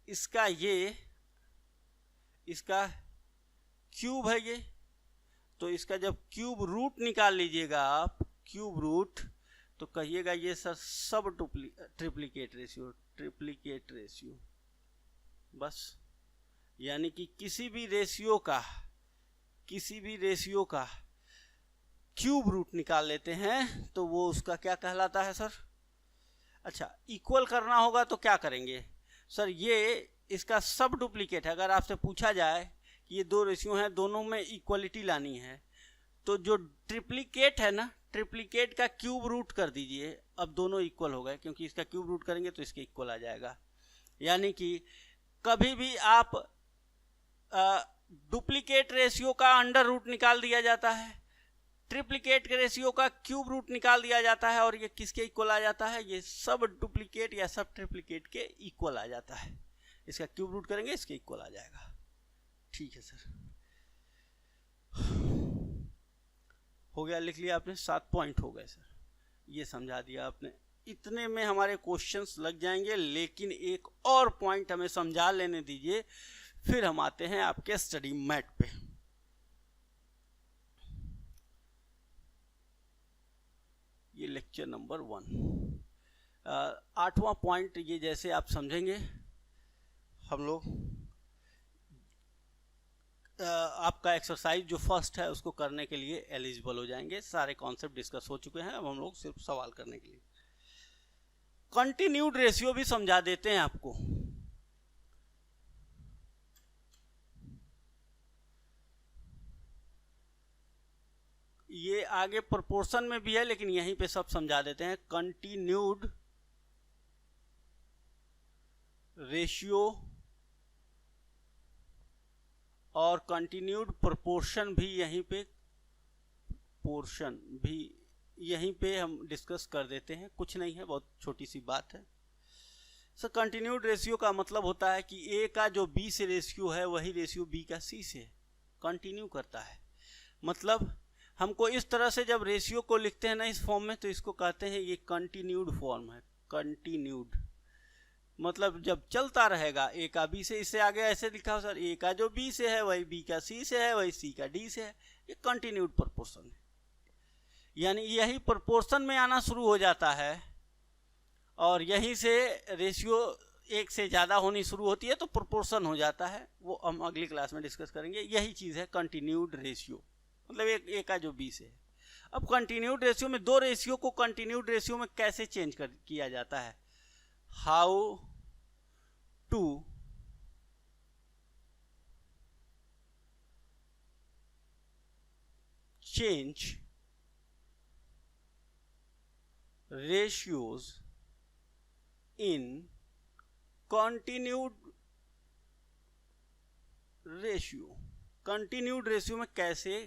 इसका क्यूब है ये, तो इसका जब क्यूब रूट निकाल लीजिएगा आप, क्यूब रूट, तो कहिएगा ये सर सब ट्रिप्लिकेट रेशियो बस। यानी कि किसी भी रेशियो का क्यूब रूट निकाल लेते हैं तो वो उसका क्या कहलाता है सर? अच्छा, इक्वल करना होगा तो क्या करेंगे सर? ये इसका सब डुप्लीकेट है। अगर आपसे पूछा जाए कि ये दो रेशियो हैं, दोनों में इक्वलिटी लानी है, तो जो ट्रिप्लिकेट है ना, ट्रिप्लिकेट का क्यूब रूट कर दीजिए। अब दोनों इक्वल हो गए, क्योंकि इसका क्यूब रूट करेंगे तो इसके इक्वल आ जाएगा। यानी कि कभी भी आप डुप्लीकेट रेशियो का अंडर रूट निकाल दिया जाता है, ट्रिप्लिकेट के रेशियो का क्यूब रूट निकाल दिया जाता है, और ये किसके इक्वल आ जाता है? ये सब डुप्लीकेट या सब ट्रिप्लिकेट के इक्वल आ जाता है। इसका क्यूब रूट करेंगे, इसके इक्वल आ जाएगा। ठीक है सर, हो गया, लिख लिया आपने, 7 पॉइंट हो गए सर, ये समझा दिया आपने। इतने में हमारे क्वेश्चंस लग जाएंगे, लेकिन एक और पॉइंट हमें समझा लेने दीजिए, फिर हम आते हैं आपके स्टडी मैट पे। ये लेक्चर नंबर 1, 8वां पॉइंट, ये जैसे आप समझेंगे हम लोग, आपका एक्सरसाइज जो फर्स्ट है उसको करने के लिए एलिजिबल हो जाएंगे। सारे कॉन्सेप्ट डिस्कस हो चुके हैं, अब हम लोग सिर्फ सवाल करने के लिए। कंटिन्यूड रेशियो भी समझा देते हैं आपको। ये आगे प्रोपोर्शन में भी है, लेकिन यहीं पे सब समझा देते हैं। कंटिन्यूड रेशियो और कंटिन्यूड प्रोपोर्शन भी यहीं पे, पोर्शन भी यहीं पे हम डिस्कस कर देते हैं। कुछ नहीं है, बहुत छोटी सी बात है सर। कंटिन्यूड रेशियो का मतलब होता है कि ए का जो बी से रेशियो है वही रेशियो बी का सी से कंटिन्यू करता है। मतलब हमको इस तरह से जब रेशियो को लिखते हैं ना इस फॉर्म में, तो इसको कहते हैं ये कंटिन्यूड फॉर्म है। कंटिन्यूड मतलब जब चलता रहेगा ए का बी से, इससे आगे ऐसे लिखा हो सर, ए का जो बी से है वही बी का सी से है, वही सी का डी से है। ये कंटिन्यूड प्रोपोर्शन है। यानी यही प्रोपोर्शन में आना शुरू हो जाता है और यहीं से रेशियो एक से ज़्यादा होनी शुरू होती है तो प्रोपोर्शन हो जाता है। वो हम अगली क्लास में डिस्कस करेंगे। यही चीज़ है कंटिन्यूड रेशियो, मतलब एक का जो बी से है। अब कंटिन्यूड रेशियो में दो रेशियो को कंटिन्यूड रेशियो में कैसे चेंज किया जाता है? How to change ratios in continued ratio। Continued ratio में कैसे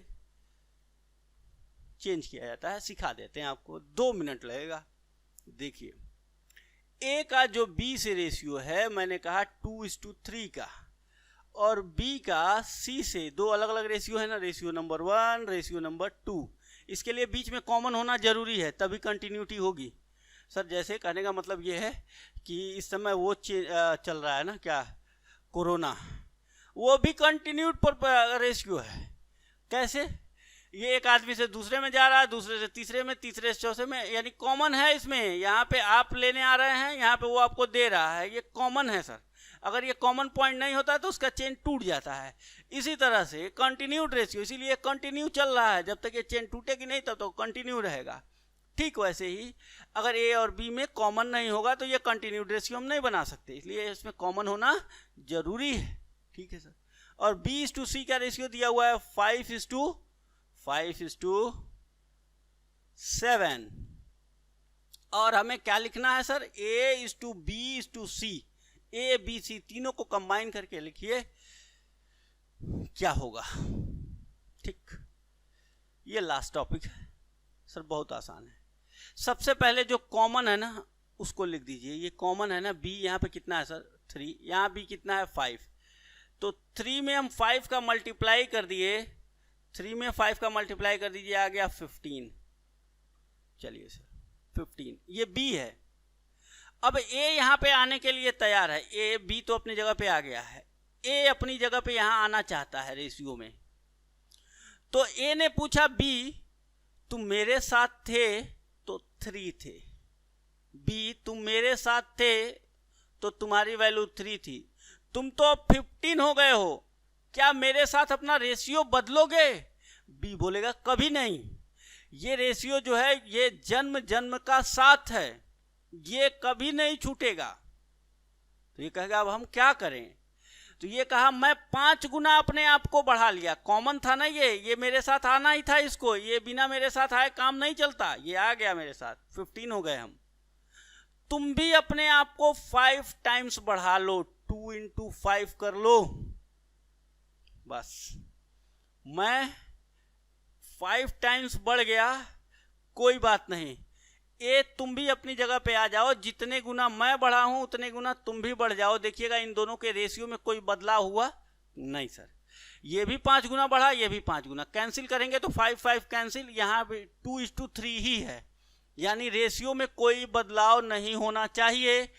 चेंज किया जाता है सिखा देते हैं आपको, 2 मिनट लगेगा। देखिए, ए का जो बी से रेशियो है, मैंने कहा 2:3 का, और बी का सी से, दो अलग अलग रेशियो है ना, रेशियो नंबर 1, रेशियो नंबर 2। इसके लिए बीच में कॉमन होना जरूरी है, तभी कंटिन्यूटी होगी। सर जैसे कहने का मतलब ये है कि इस समय वो चल रहा है ना, क्या, कोरोना, वो भी कंटिन्यूड पर रेशियो है। कैसे? ये एक आदमी से दूसरे में जा रहा है, दूसरे से तीसरे में, तीसरे से चौथे में, यानी कॉमन है इसमें। यहाँ पे आप लेने आ रहे हैं, यहाँ पे वो आपको दे रहा है, ये कॉमन है सर। अगर ये कॉमन पॉइंट नहीं होता तो उसका चेन टूट जाता है। इसी तरह से कंटिन्यूड रेशियो, इसीलिए कंटिन्यू चल रहा है, जब तक ये चेन टूटेगी नहीं तब तो कंटिन्यू रहेगा। ठीक वैसे ही अगर ए और बी में कॉमन नहीं होगा तो ये कंटिन्यूड रेशियो हम नहीं बना सकते, इसलिए इसमें कॉमन होना जरूरी है। ठीक है सर। और B/C का रेशियो दिया हुआ है 5:4, 5:7। और हमें क्या लिखना है सर, A:B:C, ABC तीनों को कंबाइन करके लिखिए क्या होगा। ठीक, ये लास्ट टॉपिक है सर, बहुत आसान है। सबसे पहले जो कॉमन है ना उसको लिख दीजिए, ये कॉमन है ना, B यहाँ पे कितना है सर 3, यहाँ B कितना है 5, तो 3 में हम 5 का मल्टीप्लाई कर दिए, 3 में 5 का मल्टीप्लाई कर दीजिए, आ गया 15। चलिए सर 15, ये B है। अब A यहाँ पे आने के लिए तैयार है, B तो अपनी जगह पे आ गया है, A अपनी जगह पे यहाँ आना चाहता है रेशियो में। तो A ने पूछा B तुम मेरे साथ थे तो 3 थे, B तुम मेरे साथ थे तो तुम्हारी वैल्यू 3 थी, तुम तो अब 15 हो गए हो, क्या मेरे साथ अपना रेशियो बदलोगे? B बोलेगा कभी नहीं, ये रेशियो जो है ये जन्म जन्म का साथ है, ये कभी नहीं छूटेगा। तो ये कहेगा अब हम क्या करें? तो ये कहा मैं 5 गुना अपने आप को बढ़ा लिया, कॉमन था ना ये मेरे साथ आना ही था, इसको ये बिना मेरे साथ आए काम नहीं चलता, ये आ गया मेरे साथ, 15 हो गए हम। तुम भी अपने आप को 5 टाइम्स बढ़ा लो, 2 into 5 कर लो, बस मैं 5 टाइम्स बढ़ गया, कोई बात नहीं, तुम भी अपनी जगह पे आ जाओ, जितने गुना मैं बढ़ा हूं उतने गुना तुम भी बढ़ जाओ। देखिएगा इन दोनों के रेशियो में कोई बदलाव हुआ नहीं सर, ये भी 5 गुना बढ़ा, ये भी 5 गुना, कैंसिल करेंगे तो 5 कैंसिल, यहाँ भी 2:3 ही है, यानी रेशियो में कोई बदलाव नहीं होना चाहिए।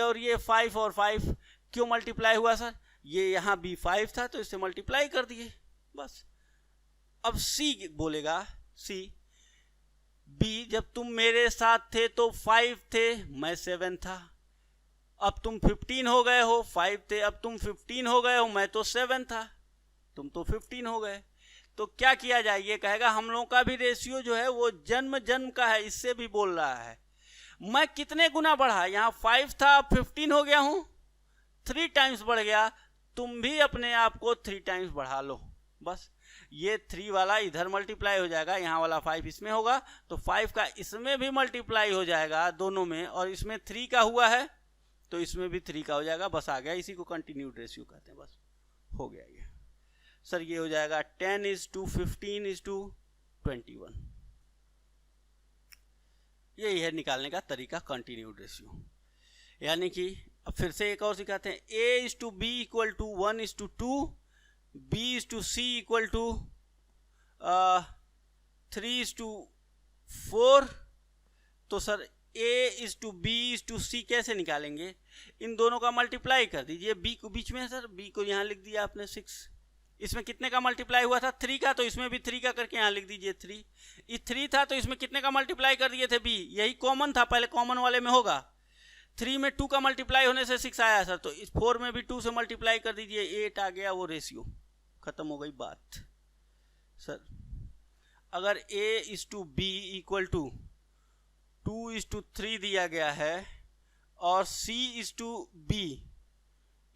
और ये 5 और 5 क्यों मल्टीप्लाई हुआ सर, ये यहाँ भी 5 था तो इससे मल्टीप्लाई कर दिए बस। अब C बोलेगा, C B जब तुम मेरे साथ थे तो 5 थे, मैं 7 था, अब तुम 15 हो गए हो, 5 थे, अब तुम 15 हो गए हो, मैं तो 7 था, तुम तो 15 हो गए। तो क्या किया जाए, ये कहेगा हम लोगों का भी रेशियो जो है वो जन्म जन्म का है, इससे भी बोल रहा है मैं कितने गुना बढ़ा, यहाँ 5 था, अब 15 हो गया हूँ, 3 टाइम्स बढ़ गया, तुम भी अपने आप को 3 टाइम्स बढ़ा लो, बस। ये 3 वाला इधर मल्टीप्लाई हो जाएगा, यहाँ वाला 5 इसमें होगा, तो 5 का इसमें भी मल्टीप्लाई हो जाएगा दोनों में, और इसमें 3 का हुआ है तो इसमें भी 3 का हो जाएगा, बस आ गया। इसी को कंटिन्यूड रेशियो कहते हैं, बस हो गया ये सर। ये हो जाएगा 10:15:21, यही है निकालने का तरीका कंटिन्यूड रेशियो। यानी कि अब फिर से एक और सिखाते हैं, A:B = 1:2, B:C = 3:4। तो सर A:B:C कैसे निकालेंगे, इन दोनों का मल्टीप्लाई कर दीजिए, B को बीच में है सर, B को यहाँ लिख दिया आपने 6, इसमें कितने का मल्टीप्लाई हुआ था 3 का, तो इसमें भी 3 का करके यहाँ लिख दीजिए 3, ये 3 था तो इसमें कितने का मल्टीप्लाई कर दिए थे B, यही कॉमन था, पहले कॉमन वाले में होगा, 3 में 2 का मल्टीप्लाई होने से 6 आया सर, तो इस 4 में भी 2 से मल्टीप्लाई कर दीजिए, 8 आ गया, वो रेशियो खत्म हो गई बात सर। अगर A:B = 2:3 दिया गया है और C:B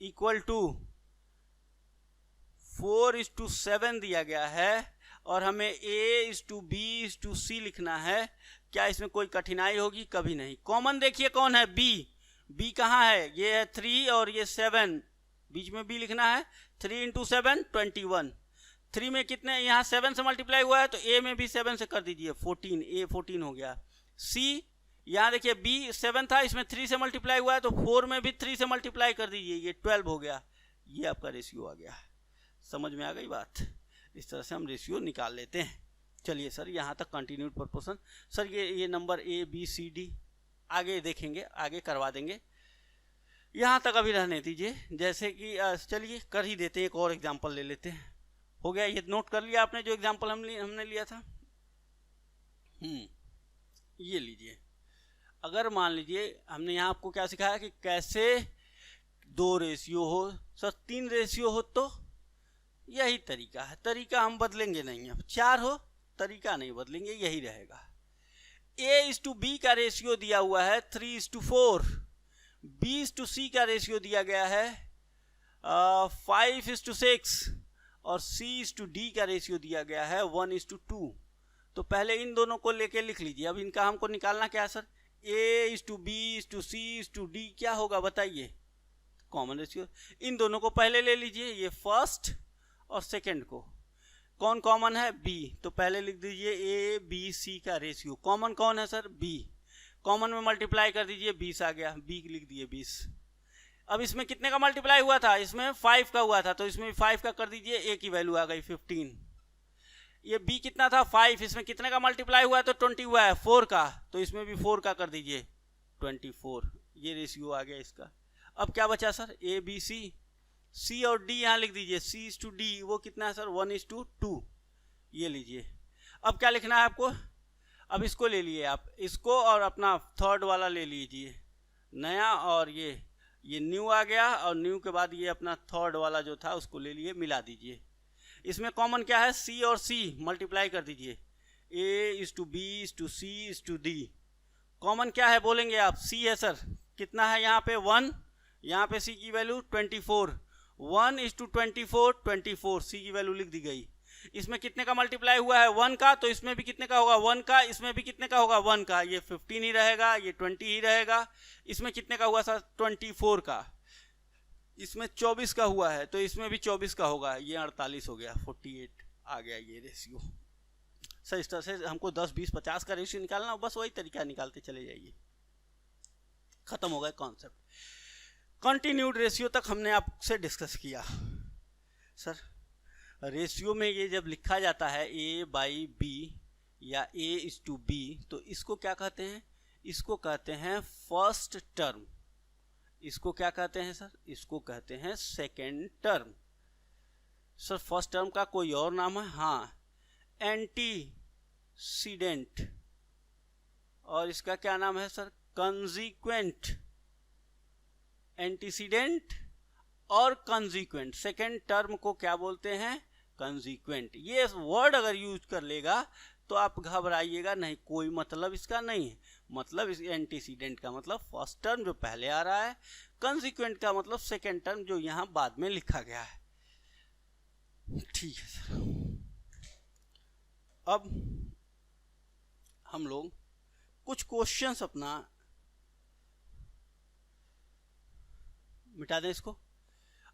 = 4:7 दिया गया है और हमें A:B:C लिखना है, क्या इसमें कोई कठिनाई होगी? कभी नहीं। कॉमन देखिए कौन है, B कहाँ है, ये है 3 और ये 7, बीच में B लिखना है, 3 × 7 21, 3 में कितने, यहाँ 7 से मल्टीप्लाई हुआ है तो A में भी 7 से कर दीजिए, 14, A 14 हो गया। C यहाँ देखिए B 7 था, इसमें 3 से मल्टीप्लाई हुआ है तो 4 में भी 3 से मल्टीप्लाई कर दीजिए, ये 12 हो गया, ये आपका रेशियो आ गया। समझ में आ गई बात? इस तरह से हम रेशियो निकाल लेते हैं। चलिए सर यहाँ तक कंटिन्यूड प्रपोर्शन। सर ये नंबर ABCD आगे देखेंगे, आगे करवा देंगे, यहाँ तक अभी रहने दीजिए। जैसे कि चलिए कर ही देते हैं, एक और एग्जांपल ले लेते हैं। हो गया, ये नोट कर लिया आपने जो एग्जांपल हमने लिया था। ये लीजिए, अगर मान लीजिए हमने यहाँ आपको क्या सिखाया कि कैसे 2 रेशियो हो, सर 3 रेशियो हो तो यही तरीका है, तरीका हम बदलेंगे नहीं। अब 4 हो, तरीका नहीं बदलेंगे, यही रहेगा। A:B का रेशियो दिया हुआ है 3:4, B:C का रेशियो दिया गया है 5:6 और C/D का रेशियो दिया गया है 1:2। तो पहले इन दोनों को लेके लिख लीजिए। अब इनका हमको निकालना क्या है सर, A/B/C/D क्या होगा बताइए, कॉमन रेशियो। इन दोनों को पहले ले लीजिए, ये फर्स्ट और सेकंड को। कौन कॉमन है, B, तो पहले लिख दीजिए A/B/C का रेशियो। कॉमन कौन है सर, B। कॉमन में मल्टीप्लाई कर दीजिए, 20 आ गया, B लिख दिए 20। अब इसमें कितने का मल्टीप्लाई हुआ था, इसमें 5 का हुआ था, तो इसमें 5 का कर दीजिए, A की वैल्यू आ गई 15। ये B कितना था 5, इसमें कितने का मल्टीप्लाई हुआ है तो 20 हुआ है 4 का, तो इसमें भी 4 का कर दीजिए 24। ये रेशियो आ गया इसका। अब क्या बचा सर, A/B/C, C और D यहाँ लिख दीजिए, C/D वो कितना है सर 1:2, ये लीजिए। अब क्या लिखना है आपको, अब इसको ले लिए आप, इसको और अपना थर्ड वाला ले लीजिए नया, और ये न्यू आ गया, और न्यू के बाद ये अपना थर्ड वाला जो था उसको ले लिए, मिला दीजिए। इसमें कॉमन क्या है, C और C मल्टीप्लाई कर दीजिए, A/B/C/D। कॉमन क्या है बोलेंगे आप, C है सर, कितना है यहाँ पे 1, यहाँ पे C की वैल्यू 24, 1:24, 24 C की वैल्यू लिख दी गई। इसमें कितने का मल्टीप्लाई हुआ है 1 का, तो इसमें भी कितने का होगा 1 का, इसमें भी कितने का होगा 1 का, ये 15 ही रहेगा, ये 20 ही रहेगा। इसमें कितने का हुआ सर 24 का, इसमें 24 का हुआ है, तो इसमें भी 24 का होगा, ये 48 हो गया, 48 आ गया ये रेशियो। सर इस तरह से हमको 10, 20, 50 का रेशियो निकालना, बस वही तरीका निकालते चले जाइए, खत्म हो गया कॉन्सेप्ट। कंटिन्यूड रेशियो तक हमने आपसे डिस्कस किया। सर रेशियो में ये जब लिखा जाता है A/B या A/B, तो इसको क्या कहते हैं, इसको कहते हैं फर्स्ट टर्म। इसको क्या कहते हैं सर, इसको कहते हैं second term. Sir first term का कोई और नाम है, हाँ, एंटीसीडेंट, और इसका क्या नाम है सर, कंसीक्वेंट। एंटीसीडेंट और कंसीक्वेंट, सेकेंड टर्म को क्या बोलते हैं, कंसीक्वेंट। ये वर्ड अगर यूज कर लेगा तो आप घबराइएगा नहीं, कोई मतलब इसका नहीं है। मतलब इस एंटीसीडेंट का मतलब फर्स्ट टर्म जो पहले आ रहा है, कंसीक्वेंट का मतलब सेकेंड टर्म जो यहाँ बाद में लिखा गया है। ठीक है सर, अब हम लोग कुछ क्वेश्चंस अपना मिटा दें इसको।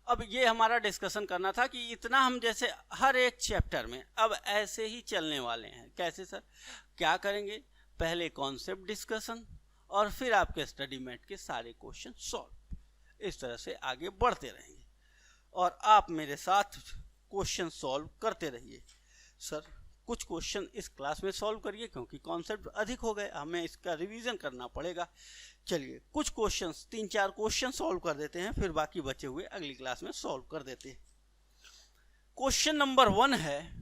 अब ये हमारा डिस्कशन करना था कि इतना हम जैसे हर एक चैप्टर में अब ऐसे ही चलने वाले हैं। कैसे सर, क्या करेंगे, पहले कॉन्सेप्ट डिस्कशन और फिर आपके स्टडी मैट के सारे क्वेश्चन सॉल्व, इस तरह से आगे बढ़ते रहेंगे और आप मेरे साथ क्वेश्चन सॉल्व करते रहिए। सर कुछ क्वेश्चन इस क्लास में सॉल्व करिए क्योंकि कॉन्सेप्ट अधिक हो गए, हमें इसका रिवीजन करना पड़ेगा। चलिए कुछ क्वेश्चंस, 3-4 क्वेश्चन सॉल्व कर देते हैं, फिर बाकी बचे हुए अगली क्लास में सॉल्व कर देते हैं। क्वेश्चन नंबर 1 है,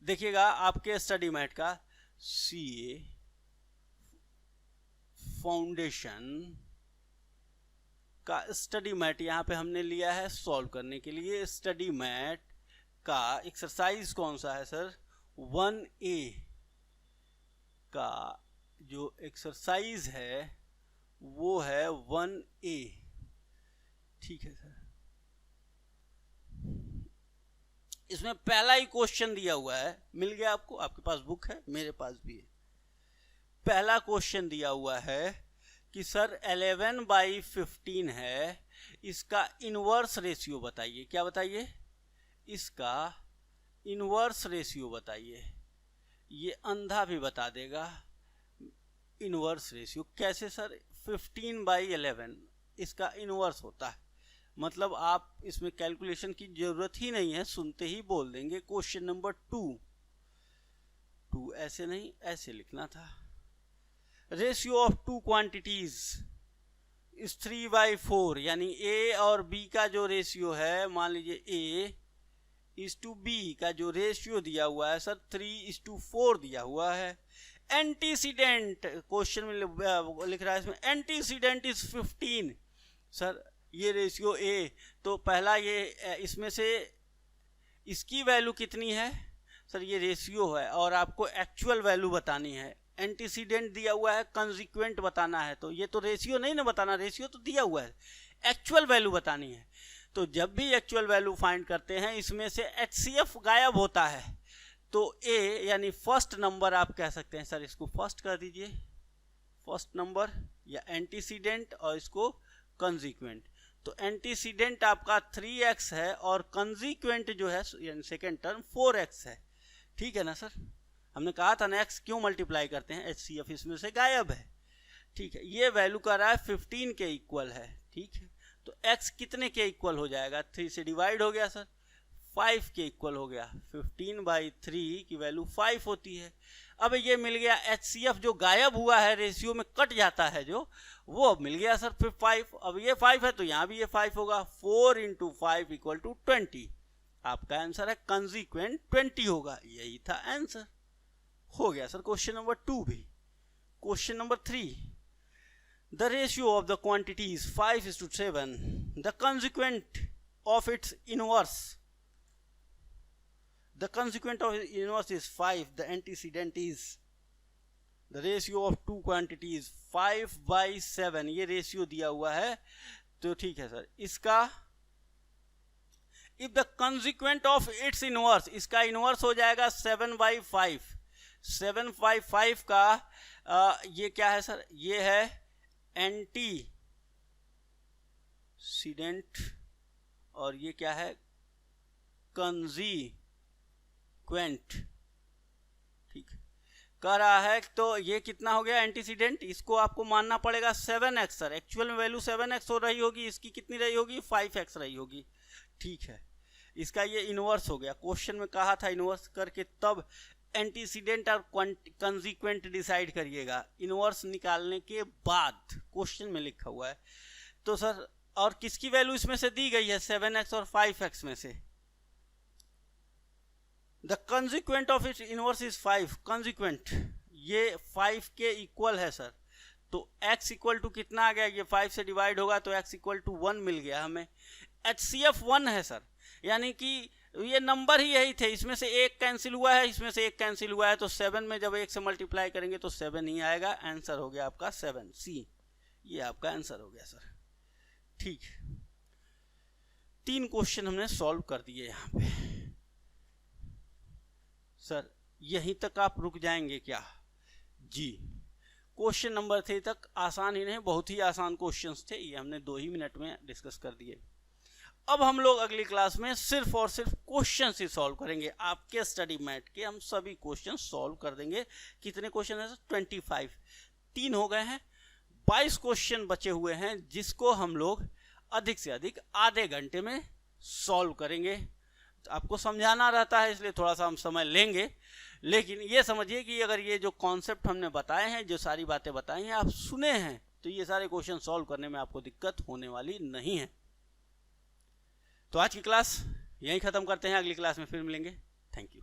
देखिएगा आपके स्टडी मैट का, CA फाउंडेशन का स्टडी मैट यहाँ पे हमने लिया है सॉल्व करने के लिए। स्टडी मैट का एक्सरसाइज कौन सा है सर, 1A का जो एक्सरसाइज है वो है 1A। ठीक है सर, इसमें पहला ही क्वेश्चन दिया हुआ है, मिल गया आपको, आपके पास बुक है, मेरे पास भी है। पहला क्वेश्चन दिया हुआ है कि सर 11/15 है, इसका इनवर्स रेशियो बताइए। क्या बताइए, इसका इनवर्स रेशियो बताइए। ये अंधा भी बता देगा इनवर्स रेशियो। कैसे सर, 15/11 इसका इनवर्स होता है, मतलब आप इसमें कैलकुलेशन की जरूरत ही नहीं है, सुनते ही बोल देंगे। क्वेश्चन नंबर 2 ऐसे नहीं, ऐसे लिखना था। रेशियो ऑफ टू क्वांटिटीज इस 3/4, यानी A और B का जो रेशियो है, मान लीजिए A/B का जो रेशियो दिया हुआ है सर 3/4 दिया हुआ है। एंटीसीडेंट क्वेश्चन में लिख रहा है, इसमें एंटीसीडेंट इज 15। सर ये रेशियो A, तो पहला ये इसमें से इसकी वैल्यू कितनी है सर, ये रेशियो है और आपको एक्चुअल वैल्यू बतानी है। एंटीसीडेंट दिया हुआ है, कंसीक्वेंट बताना है, तो ये तो रेशियो नहीं ना बताना, रेशियो तो दिया हुआ है, एक्चुअल वैल्यू बतानी है। तो जब भी एक्चुअल वैल्यू फाइंड करते हैं इसमें से HCF गायब होता है तो A यानी फर्स्ट नंबर आप कह सकते हैं सर, इसको फर्स्ट कर दीजिए, फर्स्ट नंबर या एंटीसीडेंट और इसको कंसीक्वेंट। तो एंटीसीडेंट आपका 3x है और कंसीक्वेंट जो है यानी सेकेंड टर्म 4x है। ठीक है ना सर, हमने कहा था ना x क्यों मल्टीप्लाई करते हैं, HCF इसमें से गायब है। ठीक है, ये वैल्यू कर रहा है 15 के इक्वल है। ठीक है, तो x कितने के इक्वल हो जाएगा, 3 से डिवाइड हो गया सर, 5 के इक्वल हो गया। 15/3 की वैल्यू 5 होती है। अब ये मिल गया HCF जो गायब हुआ है, रेशियो में कट जाता है जो, वो अब मिल गया सर फिर 5। अब ये 5 है तो यहाँ भी ये 5 होगा। 4 × 5 = 20। आपका आंसर है कंसीक्वेंट 20 होगा। यही था आंसर, हो गया सर क्वेश्चन नंबर 2 भी। Question number 3, the ratio of the quantities 5:7, the consequent of its inverse, the consequent of its inverse is 5, the antecedent is, the ratio of two quantities 5/7, ये ratio दिया हुआ है। तो ठीक है सर, इसका if the consequent of its inverse, इसका inverse हो जाएगा 7/5। 7/5 का ये क्या है सर, ये है एंटीसीडेंट और ये क्या है कंसीक्वेंट। ठीक कह रहा है, तो ये कितना हो गया एंटीसीडेंट, इसको आपको मानना पड़ेगा 7x सर। एक्चुअल में वैल्यू 7x हो रही होगी, इसकी कितनी रही होगी, 5x रही होगी। ठीक है, इसका ये इनवर्स हो गया। क्वेश्चन में कहा था इनवर्स करके तब एंटीसीडेंट और कंसीक्वेंट डिसाइड करिएगा, इनवर्स निकालने के बाद क्वेश्चन में लिखा हुआ है। तो सर और किसकी वैल्यू इसमें से दी गई है, 7x और 5x में से। The consequent of it inverse is 5, consequent ये 5 के इक्वल है सर। तो x इक्वल टू कितना आ गया, ये 5 से डिवाइड होगा तो x इक्वल टू 1 मिल गया हमें। HCF 1 है सर, यानी कि ये नंबर ही यही थे, इसमें से एक कैंसिल हुआ है, इसमें से एक कैंसिल हुआ है, तो 7 में जब 1 से मल्टीप्लाई करेंगे तो 7 ही आएगा। आंसर हो गया आपका 7 C, ये आपका आंसर हो गया सर। ठीक, 3 क्वेश्चन हमने सॉल्व कर दिए यहाँ पे। सर यहीं तक आप रुक जाएंगे क्या जी? क्वेश्चन नंबर 3 तक आसान ही नहीं, बहुत ही आसान क्वेश्चंस थे, ये हमने 2 ही मिनट में डिस्कस कर दिए। अब हम लोग अगली क्लास में सिर्फ और सिर्फ क्वेश्चन ही सॉल्व करेंगे। आपके स्टडी मैट के हम सभी क्वेश्चन सॉल्व कर देंगे। कितने क्वेश्चन है सर, 25। 3 हो गए हैं, 22 क्वेश्चन बचे हुए हैं, जिसको हम लोग अधिक से अधिक आधे घंटे में सॉल्व करेंगे। आपको समझाना रहता है इसलिए थोड़ा सा हम समय लेंगे, लेकिन ये समझिए कि अगर ये जो कॉन्सेप्ट हमने बताए हैं, जो सारी बातें बताई हैं, आप सुने हैं, तो ये सारे क्वेश्चन सॉल्व करने में आपको दिक्कत होने वाली नहीं है। तो आज की क्लास यहीं ख़त्म करते हैं, अगली क्लास में फिर मिलेंगे। Thank you.